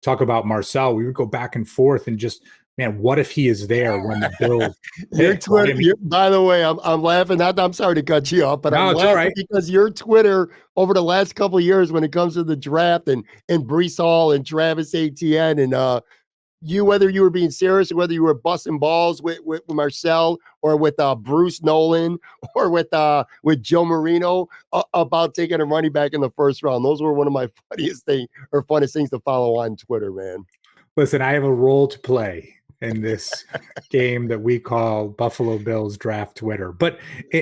talk about Marcel. We would go back and forth and just, man, what if he is there when the Bills? Your Twitter, by the way, I'm laughing. I'm sorry to cut you off, but I'm laughing right. Because your Twitter over the last couple of years when it comes to the draft and Breece Hall and Travis Etienne and whether you were being serious or whether you were busting balls with Marcel or with Bruce Nolan or with Joe Marino about taking a running back in the first round. Those were one of my funnest things to follow on Twitter, man. Listen, I have a role to play in this game that we call Buffalo Bills Draft Twitter. But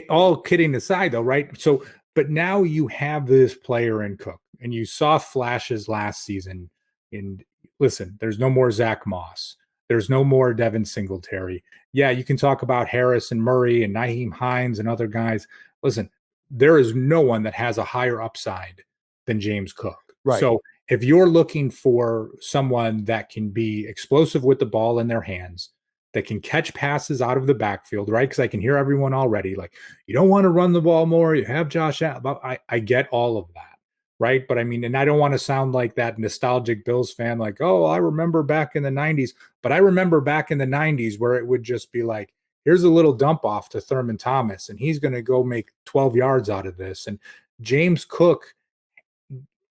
all kidding aside, though, right? So, but now you have this player in Cook, and you saw flashes last season in. Listen, there's no more Zach Moss. There's no more Devin Singletary. Yeah, you can talk about Harris and Murray and Nyheim Hines and other guys. Listen, there is no one that has a higher upside than James Cook. Right. So if you're looking for someone that can be explosive with the ball in their hands, that can catch passes out of the backfield, right? Because I can hear everyone already like, you don't want to run the ball more. You have Josh Allen. I get all of that. Right. But I mean, and I don't want to sound like that nostalgic Bills fan, like, oh, I remember back in the 90s. But I remember back in the 90s where it would just be like, here's a little dump off to Thurman Thomas, and he's going to go make 12 yards out of this. And James Cook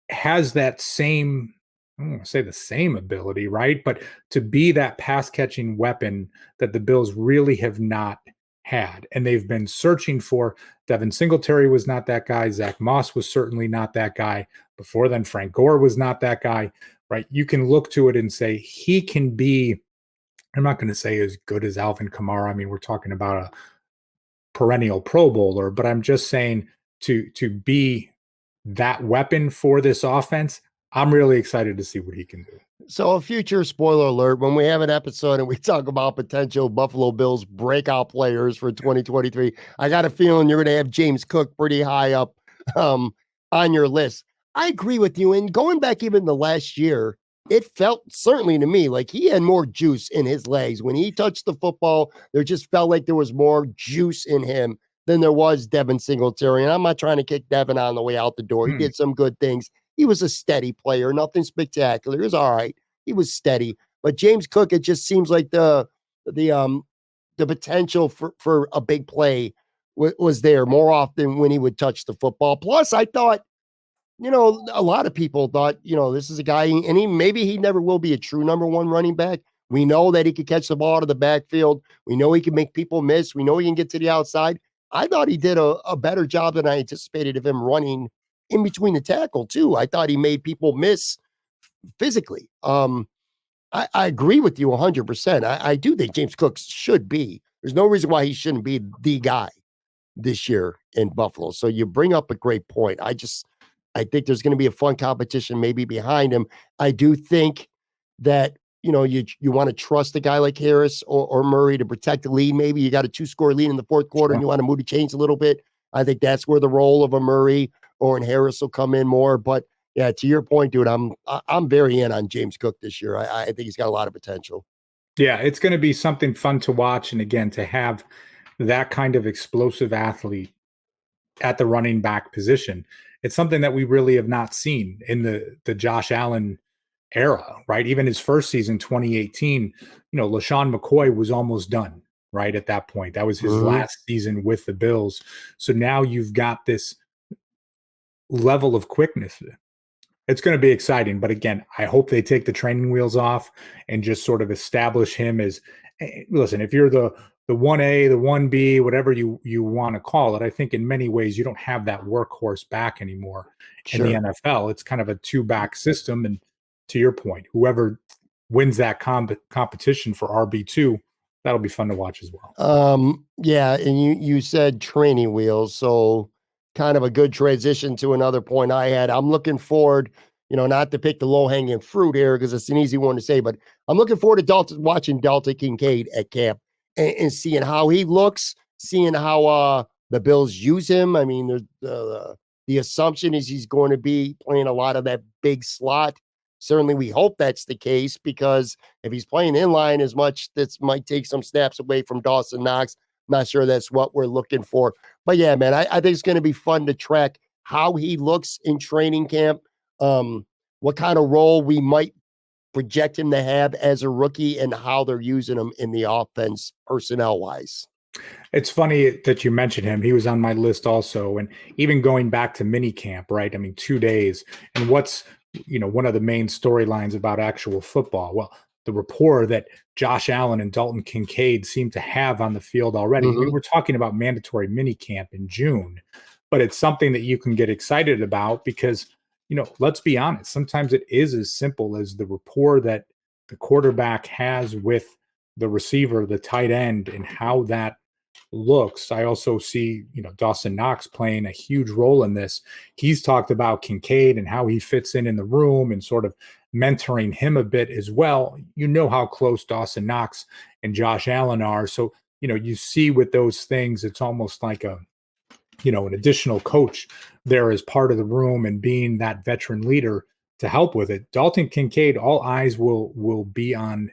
has that same, I don't want to say the same ability, right? But to be that pass catching weapon that the Bills really have not had. And they've been searching for. Devin Singletary was not that guy. Zach Moss was certainly not that guy. Before then, Frank Gore was not that guy, right? You can look to it and say he can be, I'm not going to say as good as Alvin Kamara. I mean, we're talking about a perennial Pro Bowler, but I'm just saying to be that weapon for this offense, I'm really excited to see what he can do. So a future spoiler alert, when we have an episode and we talk about potential Buffalo Bills breakout players for 2023, I got a feeling you're going to have James Cook pretty high up on your list. I agree with you. And going back even the last year, it felt certainly to me like he had more juice in his legs. When he touched the football, there just felt like there was more juice in him than there was Devin Singletary. And I'm not trying to kick Devin on the way out the door. He Hmm. did some good things. He was a steady player, nothing spectacular. He was all right. He was steady. But James Cook, it just seems like the the potential for a big play was there more often when he would touch the football. Plus, I thought, a lot of people thought, this is a guy, and maybe he never will be a true number one running back. We know that he could catch the ball out of the backfield. We know he can make people miss. We know he can get to the outside. I thought he did a better job than I anticipated of him running in between the tackle, too. I thought he made people miss physically. I agree with you 100%. I do think James Cook should be. There's no reason why he shouldn't be the guy this year in Buffalo. So you bring up a great point. I think there's going to be a fun competition maybe behind him. I do think that you want to trust a guy like Harris or Murray to protect the lead. Maybe you got a 2-score lead in the fourth quarter and Sure. you want to move the chains a little bit. I think that's where the role of a Murray or an Harris will come in more. But yeah, to your point, dude, I'm very in on James Cook this year. I think he's got a lot of potential. Yeah, it's going to be something fun to watch. And again, to have that kind of explosive athlete at the running back position, it's something that we really have not seen in the Josh Allen era, right? Even his first season, 2018, LaShawn McCoy was almost done, right? At that point, that was his Mhm. last season with the Bills. So now you've got this level of quickness. It's going to be exciting, but again, I hope they take the training wheels off and just sort of establish him as, listen, if you're the 1A, the 1B, whatever you want to call it, I think in many ways you don't have that workhorse back anymore in the Sure. NFL. It's kind of a two-back system, and to your point, whoever wins that competition for RB2, that'll be fun to watch as well. Yeah, and you said training wheels, so kind of a good transition to another point I had. I'm looking forward, not to pick the low-hanging fruit here because it's an easy one to say, but I'm looking forward to watching Dalton Kincaid at camp and seeing how he looks, seeing how the Bills use him. I mean, the assumption is he's going to be playing a lot of that big slot. Certainly, we hope that's the case because if he's playing in line as much, that might take some snaps away from Dawson Knox. Not sure that's what we're looking for. But yeah, man, I think it's going to be fun to track how he looks in training camp, what kind of role we might project him to have as a rookie, and how they're using him in the offense personnel wise. It's funny that you mentioned him. He was on my list also. And even going back to mini camp, right? I mean, 2 days. And what's, one of the main storylines about actual football? Well, the rapport that Josh Allen and Dalton Kincaid seem to have on the field already. I mean, Mhm. we're talking about mandatory mini camp in June, but it's something that you can get excited about because, let's be honest, sometimes it is as simple as the rapport that the quarterback has with the receiver, the tight end, and how that looks. I also see, Dawson Knox playing a huge role in this. He's talked about Kincaid and how he fits in the room and sort of mentoring him a bit as well. You know how close Dawson Knox and Josh Allen are. So, you see with those things, it's almost like an additional coach there as part of the room and being that veteran leader to help with it. Dalton Kincaid, all eyes will be on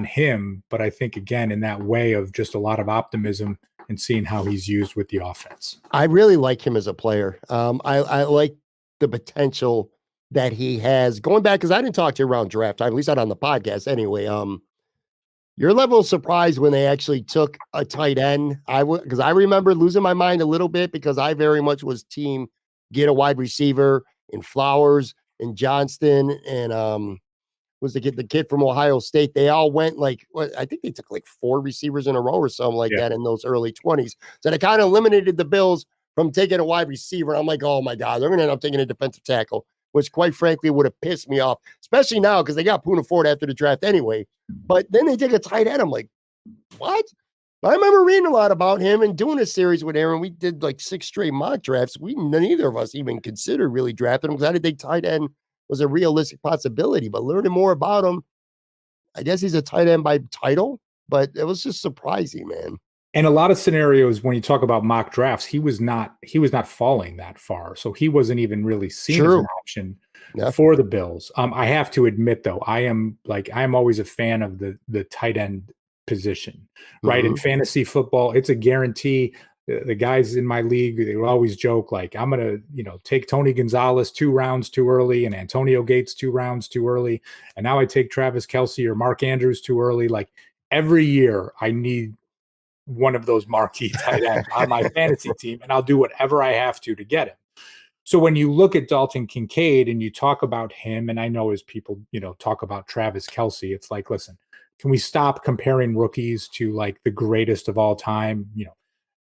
him, but I think again in that way of just a lot of optimism and seeing how he's used with the offense. I really like him as a player. I like the potential that he has going back because I didn't talk to you around draft time, at least not on the podcast anyway. Your level of surprise when they actually took a tight end. Because I remember losing my mind a little bit because I very much was team get a wide receiver in Flowers and Johnston and was the kid from Ohio State. They all went like I think they took like 4 receivers in a row or something like Yeah. that in those early 20s. So they kind of eliminated the Bills from taking a wide receiver. I'm like, oh my God, they're gonna end up taking a defensive tackle, which quite frankly would have pissed me off, especially now because they got Poona Ford after the draft anyway. But then they take a tight end. I'm like, what? I remember reading a lot about him and doing a series with Aaron. We did like 6 straight mock drafts. Neither of us even considered really drafting him because I didn't think tight end was a realistic possibility. But learning more about him, I guess he's a tight end by title, but it was just surprising, man. And a lot of scenarios when you talk about mock drafts, he was not falling that far. So he wasn't even really seen as an True. option Yeah. for the Bills. I have to admit though, I am always a fan of the tight end position, right? In Hmm. fantasy football, it's a guarantee. The guys in my league, they will always joke like, I'm gonna, take Tony Gonzalez 2 rounds too early and Antonio Gates 2 rounds too early. And now I take Travis Kelsey or Mark Andrews too early. Like every year I need one of those marquee tight ends on my fantasy team, and I'll do whatever I have to get him. So when you look at Dalton Kincaid and you talk about him, and I know as people, talk about Travis Kelsey, it's like, listen, can we stop comparing rookies to like the greatest of all time?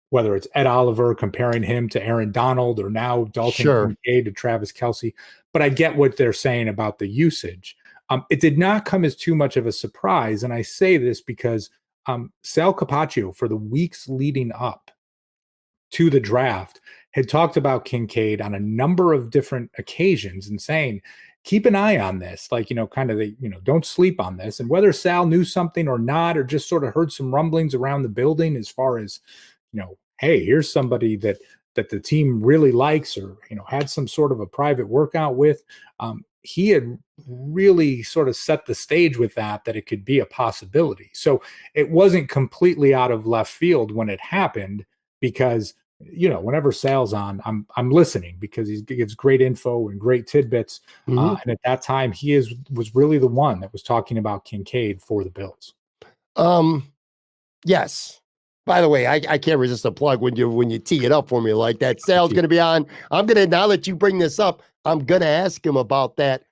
Whether it's Ed Oliver comparing him to Aaron Donald or now Dalton Sure. Kincaid to Travis Kelsey. But I get what they're saying about the usage. It did not come as too much of a surprise. And I say this because Sal Capaccio, for the weeks leading up to the draft, had talked about Kincaid on a number of different occasions and saying, keep an eye on this, like, kind of don't sleep on this. And whether Sal knew something or not, or just sort of heard some rumblings around the building as far as, hey, here's somebody that the team really likes, or, had some sort of a private workout with. He had really sort of set the stage with that it could be a possibility. So it wasn't completely out of left field when it happened, because whenever Sal's on, I'm listening, because he gives great info and great tidbits. Hmm. And at that time, was really the one that was talking about Kincaid for the Bills. Um, yes. By the way, I can't resist a plug when you tee it up for me like that. Sal's going to be on. I'm going to, now that you bring this up, I'm going to ask him about that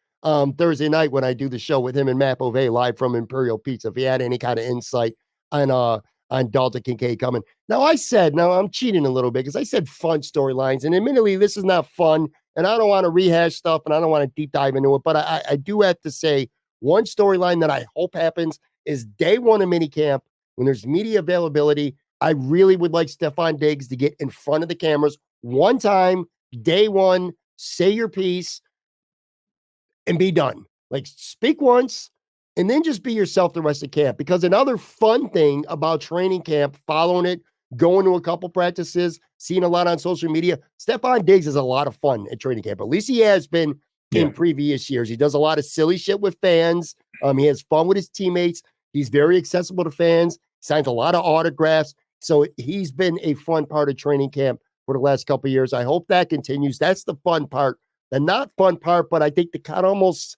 Thursday night when I do the show with him and Matt Bove live from Imperial Pizza. If he had any kind of insight on Dalton Kincaid coming. Now I'm cheating a little bit because I said fun storylines, and admittedly, this is not fun, and I don't want to rehash stuff, and I don't want to deep dive into it, but I do have to say one storyline that I hope happens is day one of minicamp when there's media availability. I really would like Stefon Diggs to get in front of the cameras one time, day one, say your piece, and be done. Like speak once and then just be yourself the rest of camp. Because another fun thing about training camp, following it, going to a couple practices, seeing a lot on social media, Stephon Diggs is a lot of fun at training camp. At least he has been Yeah. in previous years. He does a lot of silly shit with fans. He has fun with his teammates. He's very accessible to fans, signs a lot of autographs. So he's been a fun part of training camp for the last couple of years. I hope that continues. That's the fun part. The not fun part, but I think the kind of almost,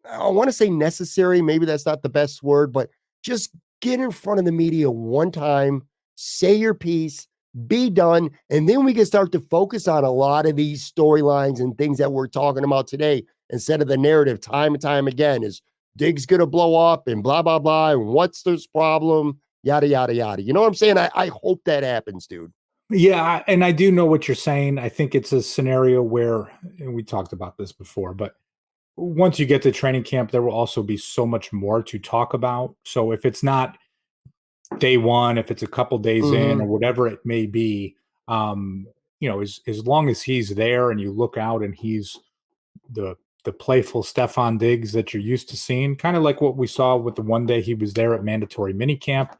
I want to say necessary. Maybe that's not the best word, but just get in front of the media one time, say your piece, be done. And then we can start to focus on a lot of these storylines and things that we're talking about today instead of the narrative time and time again is Diggs going to blow up and blah, blah, blah. And what's this problem? Yada, yada, yada. You know what I'm saying? I hope that happens, dude. Yeah, and I do know what you're saying. I think it's a scenario where, and we talked about this before, but once you get to training camp, there will also be so much more to talk about. So if it's not day one, if it's a couple days in or Mm-hmm. whatever it may be, um, as long as he's there and you look out and he's the playful Stefon Diggs that you're used to seeing, kind of like what we saw with the one day he was there at mandatory minicamp.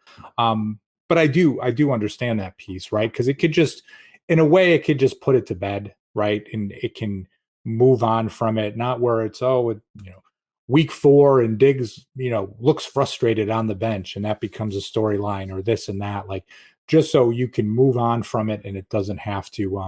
But I do understand that piece, right? Because it could just, in a way, it could just put it to bed, right? And it can move on from it, not where it's week 4 and Diggs looks frustrated on the bench and that becomes a storyline or this and that, like just so you can move on from it and it doesn't have to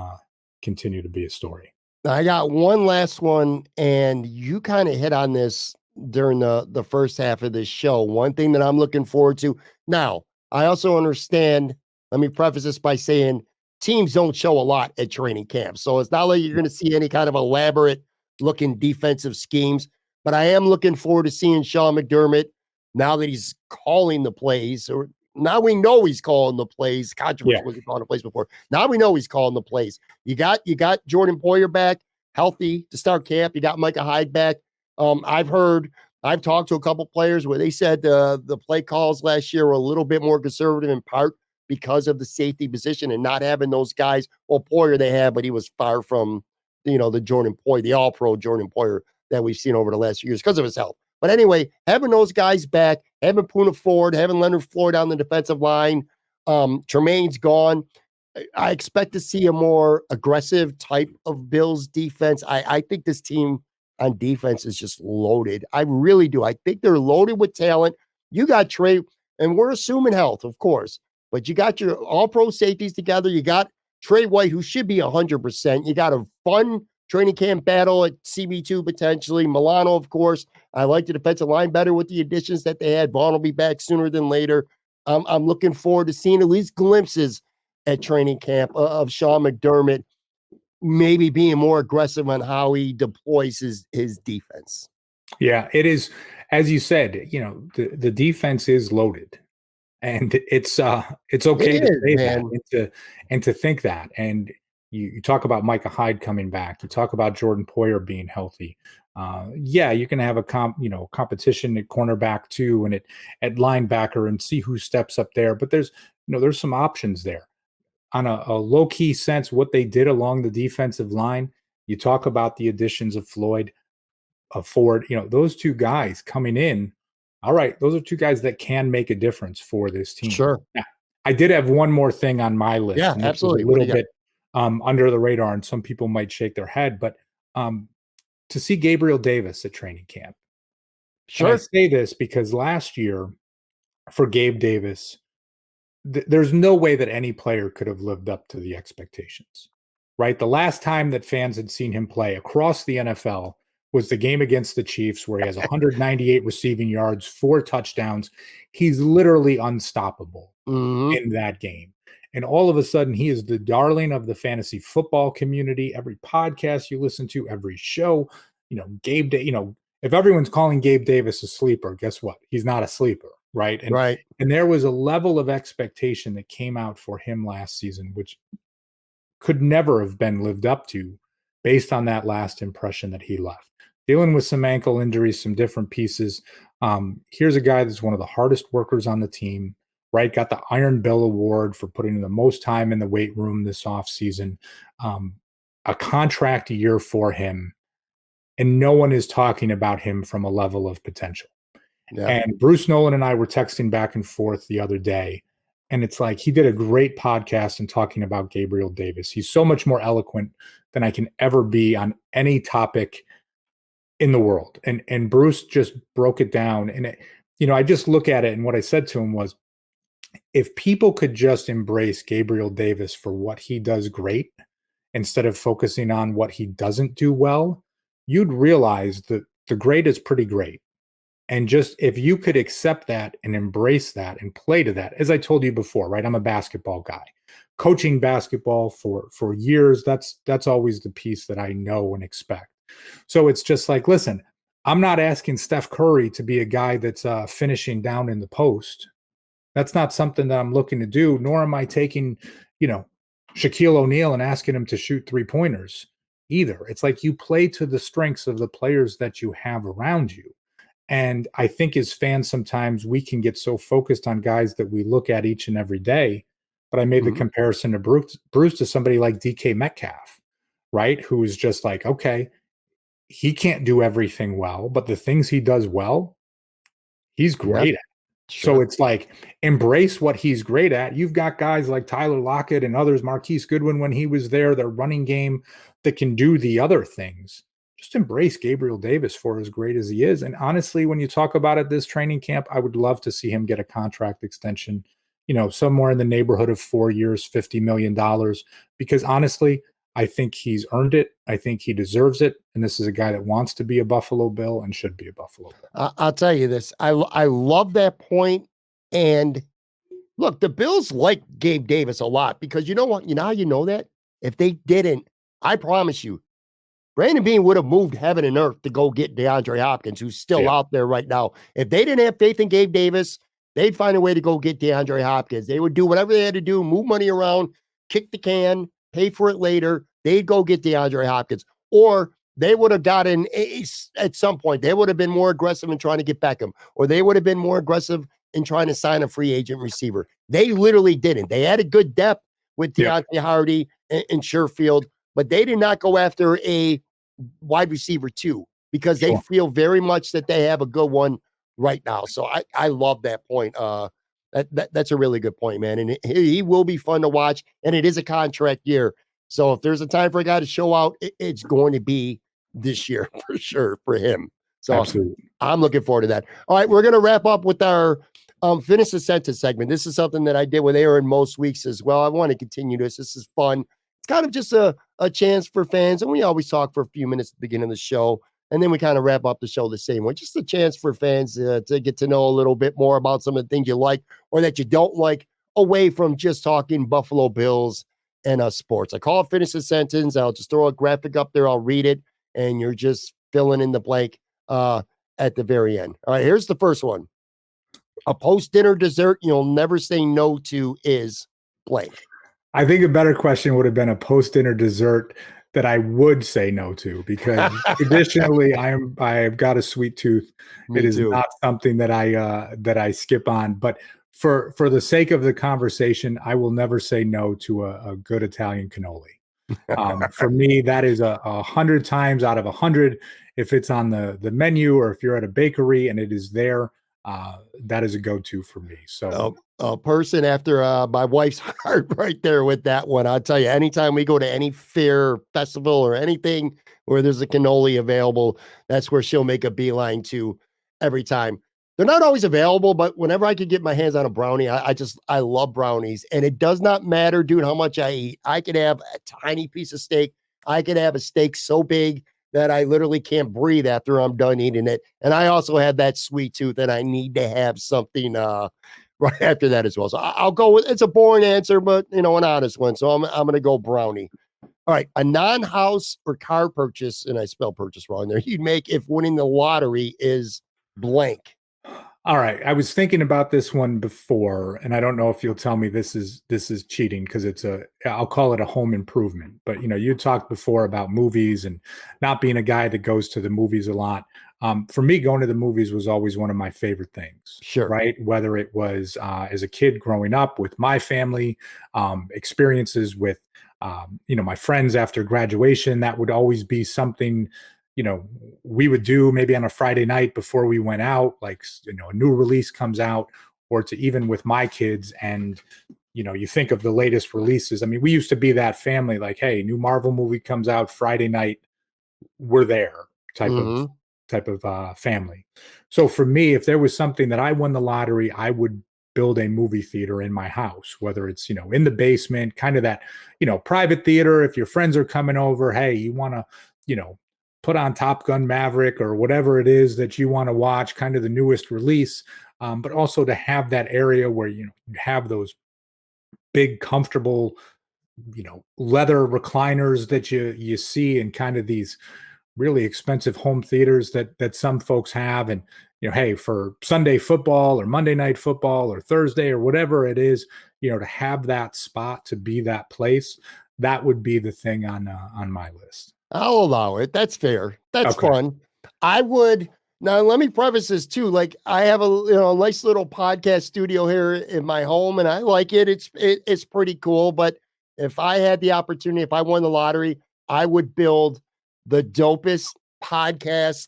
continue to be a story. I got one last one, and you kind of hit on this during the first half of this show. One thing that I'm looking forward to. Now, I also understand, let me preface this by saying teams don't show a lot at training camp. So it's not like you're going to see any kind of elaborate looking defensive schemes, but I am looking forward to seeing Sean McDermott now that he's calling the plays, or now we know he's calling the plays. Yeah. Controversy wasn't calling the plays before. Now we know he's calling the plays. You got Jordan Poyer back healthy to start camp. You got Micah Hyde back. I've talked to a couple players where they said the play calls last year were a little bit more conservative in part because of the safety position and not having those guys. Well, Poyer they had, but he was far from the Jordan Poyer, the All-Pro Jordan Poyer that we've seen over the last few years because of his health. But anyway, having those guys back, having Poona Ford, having Leonard Floyd on the defensive line, Tremaine's gone. I expect to see a more aggressive type of Bills defense. I think this team on defense is just loaded. I really do. I think they're loaded with talent. You got Trey, and we're assuming health, of course, but you got your all pro safeties together. You got Trey White, who should be 100%. You got a fun training camp battle at CB2 potentially. Milano, of course. I like the defensive line better with the additions that they had. Vaughn will be back sooner than later. I'm looking forward to seeing at least glimpses at training camp of Sean McDermott maybe being more aggressive on how he deploys his defense. Yeah, it is, as you said, the defense is loaded. And it's okay to say Man. that and to think that. And you talk about Micah Hyde coming back. You talk about Jordan Poyer being healthy. Yeah, you can have a competition at cornerback too, and at linebacker, and see who steps up there. But there's some options there. On a low key sense, what they did along the defensive line. You talk about the additions of Floyd, of Ford. Those two guys coming in. All right, those are two guys that can make a difference for this team. Sure. Now, I did have one more thing on my list. Yeah, and this absolutely. was a little bit under the radar, and some people might shake their head, but to see Gabriel Davis at training camp. Sure. And I say this because last year for Gabe Davis, there's no way that any player could have lived up to the expectations, right? The last time that fans had seen him play across the NFL was the game against the Chiefs, where he has 198 receiving yards, 4 touchdowns. He's literally unstoppable in that game. And all of a sudden, he is the darling of the fantasy football community. Every podcast you listen to, every show, if everyone's calling Gabe Davis a sleeper, guess what? He's not a sleeper, right? And there was a level of expectation that came out for him last season, which could never have been lived up to based on that last impression that he left. Dealing with some ankle injuries, some different pieces. Here's a guy that's one of the hardest workers on the team, right? Got the Iron Bell Award for putting the most time in the weight room this offseason. A contract year for him, and no one is talking about him from a level of potential. Yeah. And Bruce Nolan and I were texting back and forth the other day, and it's like he did a great podcast in talking about Gabriel Davis. He's so much more eloquent than I can ever be on any topic in the world. And Bruce just broke it down. And I just look at it, and what I said to him was, if people could just embrace Gabriel Davis for what he does great, instead of focusing on what he doesn't do well, you'd realize that the great is pretty great. And just if you could accept that and embrace that and play to that, as I told you before, right? I'm a basketball guy. Coaching basketball for years, that's always the piece that I know and expect. So it's just like, listen, I'm not asking Steph Curry to be a guy that's finishing down in the post. That's not something that I'm looking to do, nor am I taking, Shaquille O'Neal and asking him to shoot 3-pointers either. It's like you play to the strengths of the players that you have around you. And I think as fans, sometimes we can get so focused on guys that we look at each and every day. But I made the comparison to Bruce to somebody like DK Metcalf, right? Who is just like, okay, he can't do everything well, but the things he does well, he's great at. Sure. So it's like, embrace what he's great at. You've got guys like Tyler Lockett and others, Marquise Goodwin, when he was there, their running game that can do the other things. Just embrace Gabriel Davis for as great as he is. And honestly, when you talk about it, this training camp, I would love to see him get a contract extension, somewhere in the neighborhood of 4 years, $50 million, because honestly, I think he's earned it. I think he deserves it. And this is a guy that wants to be a Buffalo Bill and should be a Buffalo Bill. I'll tell you this. I love that point. And look, the Bills like Gabe Davis a lot, because you know what? You know how you know that? If they didn't, I promise you, Brandon Beane would have moved heaven and earth to go get DeAndre Hopkins, who's still out there right now. If they didn't have faith in Gabe Davis, they'd find a way to go get DeAndre Hopkins. They would do whatever they had to do, move money around, kick the can, pay for it later. They'd go get DeAndre Hopkins. Or they would have gotten, at some point, they would have been more aggressive in trying to get Beckham. Or they would have been more aggressive in trying to sign a free agent receiver. They literally didn't. They had a good depth with Deontay Hardy and Sherfield, but they did not go after a wide receiver too, because they feel very much that they have a good one right now. So I love that point. That's a really good point, man. And he will be fun to watch. And it is a contract year. So if there's a time for a guy to show out, it's going to be this year for sure for him. So Absolutely. I'm looking forward to that. All right, we're going to wrap up with our finish the sentence segment. This is something that I did with Aaron most weeks as well. I want to continue this. This is fun. It's kind of just a chance for fans. And we always talk for a few minutes at the beginning of the show. And then we kind of wrap up the show the same way. Just a chance for fans to get to know a little bit more about some of the things you like or that you don't like, away from just talking Buffalo Bills and sports. I call it finish the sentence. I'll just throw a graphic up there. I'll read it. And you're just filling in the blank at the very end. All right, here's the first one. A post-dinner dessert you'll never say no to is blank. I think a better question would have been a post-dinner dessert that I would say no to, because traditionally I've got a sweet tooth. Me It is too. not something that I skip on. But for the sake of the conversation, I will never say no to a good Italian cannoli. For me, that is 100 times out of 100. If it's on the menu or if you're at a bakery and it is there, that is a go-to for me. So A person after my wife's heart right there with that one. I'll tell you, anytime we go to any fair, festival, or anything where there's a cannoli available, that's where she'll make a beeline to every time. They're not always available, but whenever I could get my hands on a brownie, I love brownies. And it does not matter, dude, how much I eat. I could have a tiny piece of steak. I could have a steak so big that I literally can't breathe after I'm done eating it. And I also have that sweet tooth and I need to have something right after that as well. So I'll go with, it's a boring answer, but an honest one. So I'm going to go brownie. All right. A non-house or car purchase, and I spell purchase wrong there, you'd make if winning the lottery is blank. all right, I was thinking about this one before, and I don't know if you'll tell me this is cheating, because I'll call it a home improvement. But you talked before about movies and not being a guy that goes to the movies a lot. For me, going to the movies was always one of my favorite things. Sure. Right, whether it was as a kid growing up with my family, experiences with my friends after graduation, that would always be something we would do maybe on a Friday night before we went out, like, a new release comes out, or to even with my kids. And, you think of the latest releases. I mean, we used to be that family, like, hey, new Marvel movie comes out Friday night, we're there type of Mm-hmm. family. So for me, if there was something that I won the lottery, I would build a movie theater in my house, whether it's, in the basement, kind of that, private theater. If your friends are coming over, hey, you want to, put on Top Gun Maverick or whatever it is that you want to watch, kind of the newest release, but also to have that area where you have those big, comfortable, leather recliners that you see in kind of these really expensive home theaters that some folks have. And hey, for Sunday football or Monday night football or Thursday or whatever it is, to have that spot, to be that place, that would be the thing on my list. I'll allow it. That's fair. That's Okay. fun. I would now let me preface this too. Like I have a nice little podcast studio here in my home and I like it. It's pretty cool. But if I had the opportunity, if I won the lottery, I would build the dopest podcast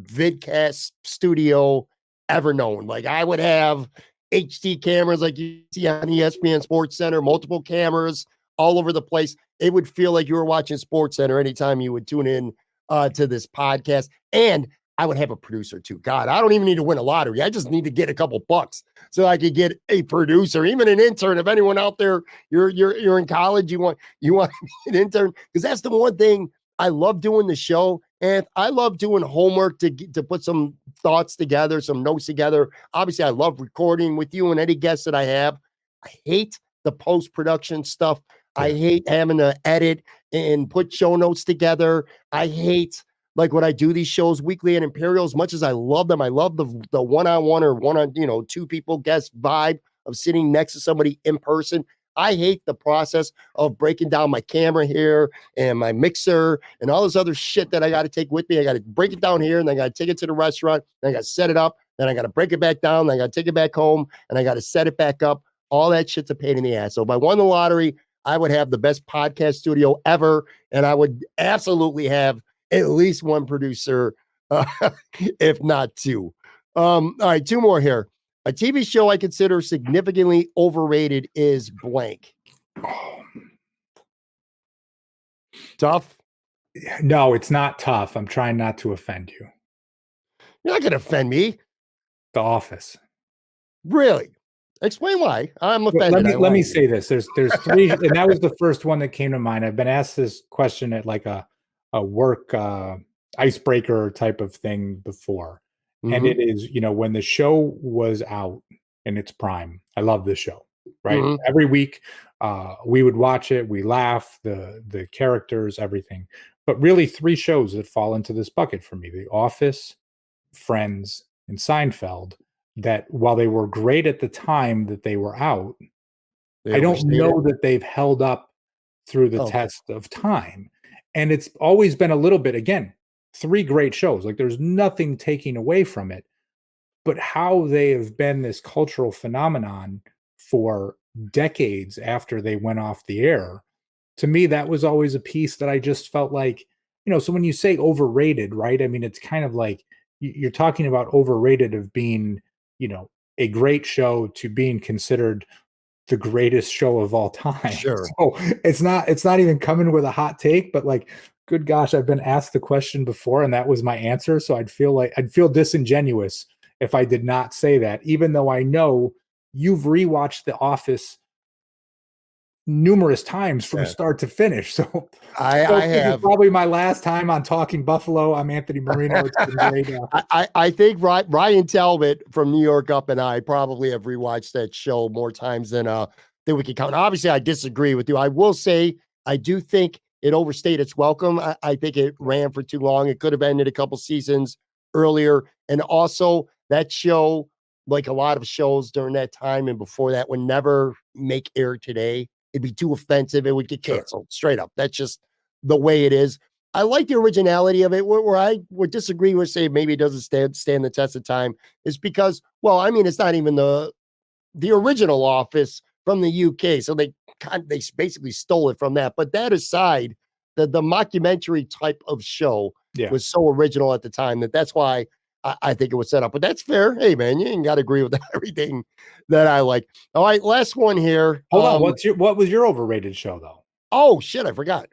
vidcast studio ever known. Like I would have HD cameras like you see on ESPN Sports Center, multiple cameras all over the place. It would feel like you were watching Sports Center anytime you would tune in to this podcast. And I would have a producer too. God, I don't even need to win a lottery. I just need to get a couple bucks so I could get a producer, even an intern. If anyone out there, you're in college, you want an intern, because that's the one thing I love doing the show. And I love doing homework to put some thoughts together, some notes together. Obviously, I love recording with you and any guests that I have. I hate the post-production stuff. Yeah. I hate having to edit and put show notes together. I hate like when I do these shows weekly at Imperial, as much as I love them. I love the one-on-one or one-on, two people guest vibe of sitting next to somebody in person. I hate the process of breaking down my camera here and my mixer and all this other shit that I got to take with me. I got to break it down here and then I got to take it to the restaurant. Then I got to set it up. Then I got to break it back down. Then I got to take it back home and I got to set it back up. All that shit's a pain in the ass. So if I won the lottery, I would have the best podcast studio ever. And I would absolutely have at least one producer, if not two. All right, two more here. A TV show I consider significantly overrated is blank. Oh, Tough. no, it's not tough. I'm trying not to offend you. You're not going to offend me. The Office. Really? Explain why. I'm Well, offended. I let me lied to say this. There's three, and that was the first one that came to mind. I've been asked this question at like a work icebreaker type of thing before, you. and Hmm. it is, when the show was out in its prime. I love the show. Right, Hmm. every week we would watch it. We laugh, the characters, everything. But really, three shows that fall into this bucket for me: The Office, Friends, and Seinfeld. That while they were great at the time that they were out, They I don't overstayed it. know that they've held up through the Okay. test of time. And it's always been a little bit, again, three great shows. Like there's nothing taking away from it, but how they have been this cultural phenomenon for decades after they went off the air, to me, that was always a piece that I just felt like, so when you say overrated, right? I mean, it's kind of like you're talking about overrated of being, you know, a great show to being considered the greatest show of all time. Sure. So it's not even coming with a hot take, but like, good gosh, I've been asked the question before and that was my answer. So I'd feel disingenuous if I did not say that, even though I know you've rewatched The Office numerous times from Yeah. start to finish. So I this is have. probably my last time on Talking Buffalo. I'm Anthony Marino. It's been great. I think Ryan Talbot from New York Up and I probably have rewatched that show more times than we can count. Obviously, I disagree with you. I will say I do think it overstayed its welcome. I think it ran for too long. It could have ended a couple seasons earlier. And also that show, like a lot of shows during that time and before that, would never make air today. It'd be too offensive. It would get Sure. canceled straight up. That's just the way it is. I like the originality of it. Where I would disagree with, say, maybe it doesn't stand the test of time is because, well, I mean, it's not even the original Office from the UK, so they basically stole it from that. But that aside, the mockumentary type of show Yeah. was so original at the time that's why I think it was set up. But that's fair. Hey, man, you ain't got to agree with everything that I like. All right, last one here. Hold on. What was your overrated show though? Oh shit, I forgot.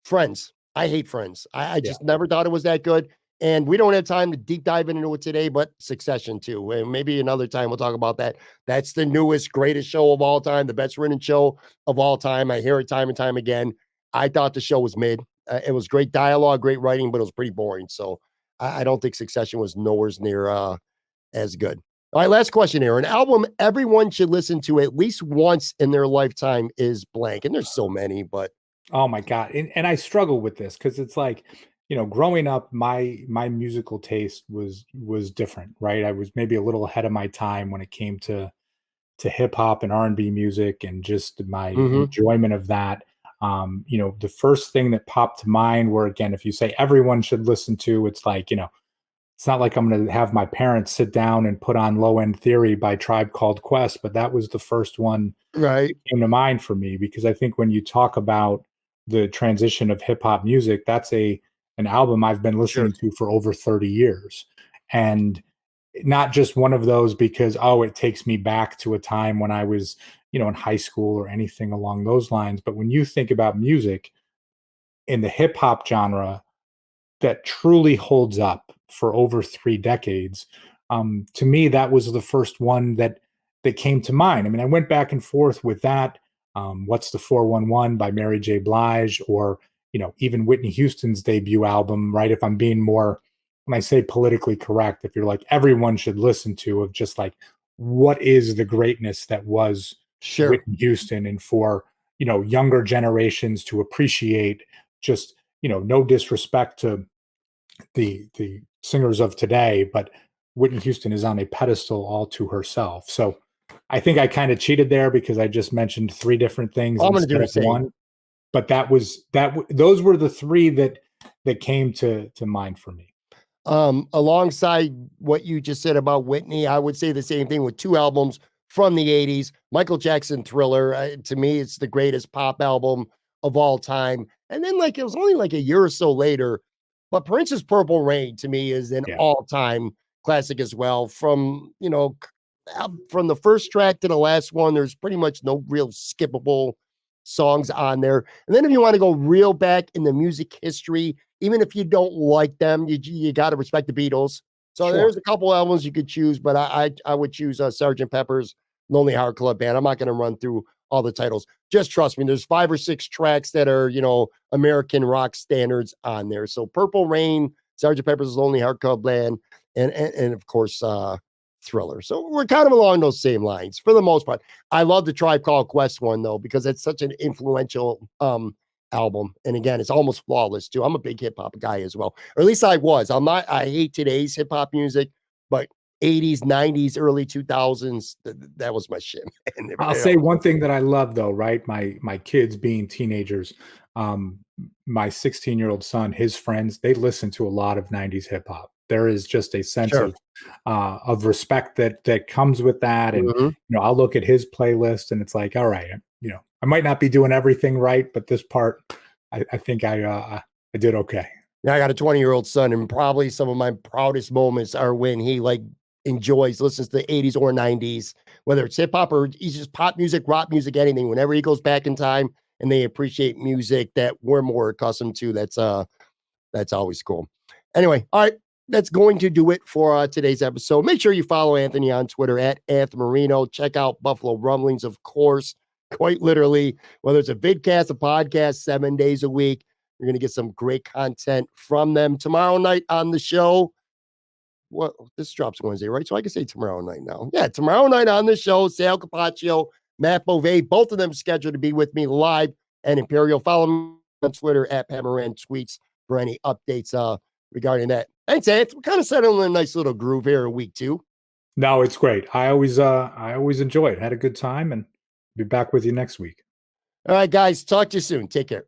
Friends. I hate Friends. I Yeah. just never thought it was that good. And we don't have time to deep dive into it today, but Succession too. And maybe another time we'll talk about that. That's the newest, greatest show of all time, the best written show of all time. I hear it time and time again. I thought the show was mid. It was great dialogue, great writing, but it was pretty boring. So I don't think Succession was nowhere near as good. All right, last question here. An album everyone should listen to at least once in their lifetime is blank. And there's so many, but Oh my God. And I struggle with this because it's like, growing up, my musical taste was different, right? I was maybe a little ahead of my time when it came to hip hop and R&B music and just my mhm. enjoyment of that. The first thing that popped to mind were, again, if you say everyone should listen to, it's like, it's not like I'm going to have my parents sit down and put on Low End Theory by Tribe Called Quest, but that was the first one Right. that came to mind for me because I think when you talk about the transition of hip hop music, that's an album I've been Sure. listening to for over 30 years. And not just one of those because, oh, it takes me back to a time when I was, in high school or anything along those lines. But when you think about music in the hip hop genre, that truly holds up for over 3 decades. To me, that was the first one that came to mind. I mean, I went back and forth with that. What's the 411 by Mary J. Blige, or even Whitney Houston's debut album, right? If I'm being more, when I say politically correct, if you're like everyone should listen to, of just like what is the greatness that was Sure. Whitney Houston, and for younger generations to appreciate, just no disrespect to the singers of today, but Whitney Houston is on a pedestal all to herself. So I think I kind of cheated there because I just mentioned three different things I'm gonna do instead the of same. one. But those were the three that came to mind for me. Alongside what you just said about Whitney, I would say the same thing with two albums from the 80s. Michael Jackson Thriller, to me, it's the greatest pop album of all time. And then, like, it was only like a year or so later, but Prince's Purple Rain to me is an Yeah. all time classic as well. From, from the first track to the last one, there's pretty much no real skippable songs on there. And then if you want to go real back in the music history, even if you don't like them, you got to respect the Beatles. So Sure. there's a couple albums you could choose, but I would choose Sgt. Pepper's Lonely Heart Club Band. I'm not going to run through all the titles. Just trust me. There's 5 or 6 tracks that are American rock standards on there. So Purple Rain, Sgt. Pepper's Lonely Heart Club Band, and of course Thriller. So we're kind of along those same lines for the most part. I love the Tribe Called Quest one though, because it's such an influential album. And again, it's almost flawless too. I'm a big hip hop guy as well, or at least I was. I'm not, I hate today's hip hop music, but 80s, 90s, early 2000s, that was my shit. And I'll say one thing that I love though, right? My kids being teenagers, my 16-year-old son, his friends, they listen to a lot of 90s hip hop. There is just a sense sure. of respect that comes with that. And Mhm. I'll look at his playlist and it's like, all right, I might not be doing everything right, but this part, I think I did okay. Yeah, I got a 20-year-old son, and probably some of my proudest moments are when he like enjoys, listens to the 80s or 90s, whether it's hip hop or he's just pop music, rock music, anything. Whenever he goes back in time and they appreciate music that we're more accustomed to, that's always cool. Anyway, all right, that's going to do it for today's episode. Make sure you follow Anthony on Twitter at Anthony Marino. Check out Buffalo Rumblings, of course, quite literally, whether it's a vidcast, a podcast, 7 days a week. You're going to get some great content from them. Tomorrow night on the show, well, this drops Wednesday, right? So I can say tomorrow night now. Yeah, tomorrow night on the show, Sal Capaccio, Matt Bove, both of them scheduled to be with me live and Imperial. Follow me on Twitter at Pat Moran Tweets for any updates regarding that. Thanks, Ant. We're kind of settling in a nice little groove here in week 2. No, it's great. I always enjoy it. Had a good time and be back with you next week. All right, guys. Talk to you soon. Take care.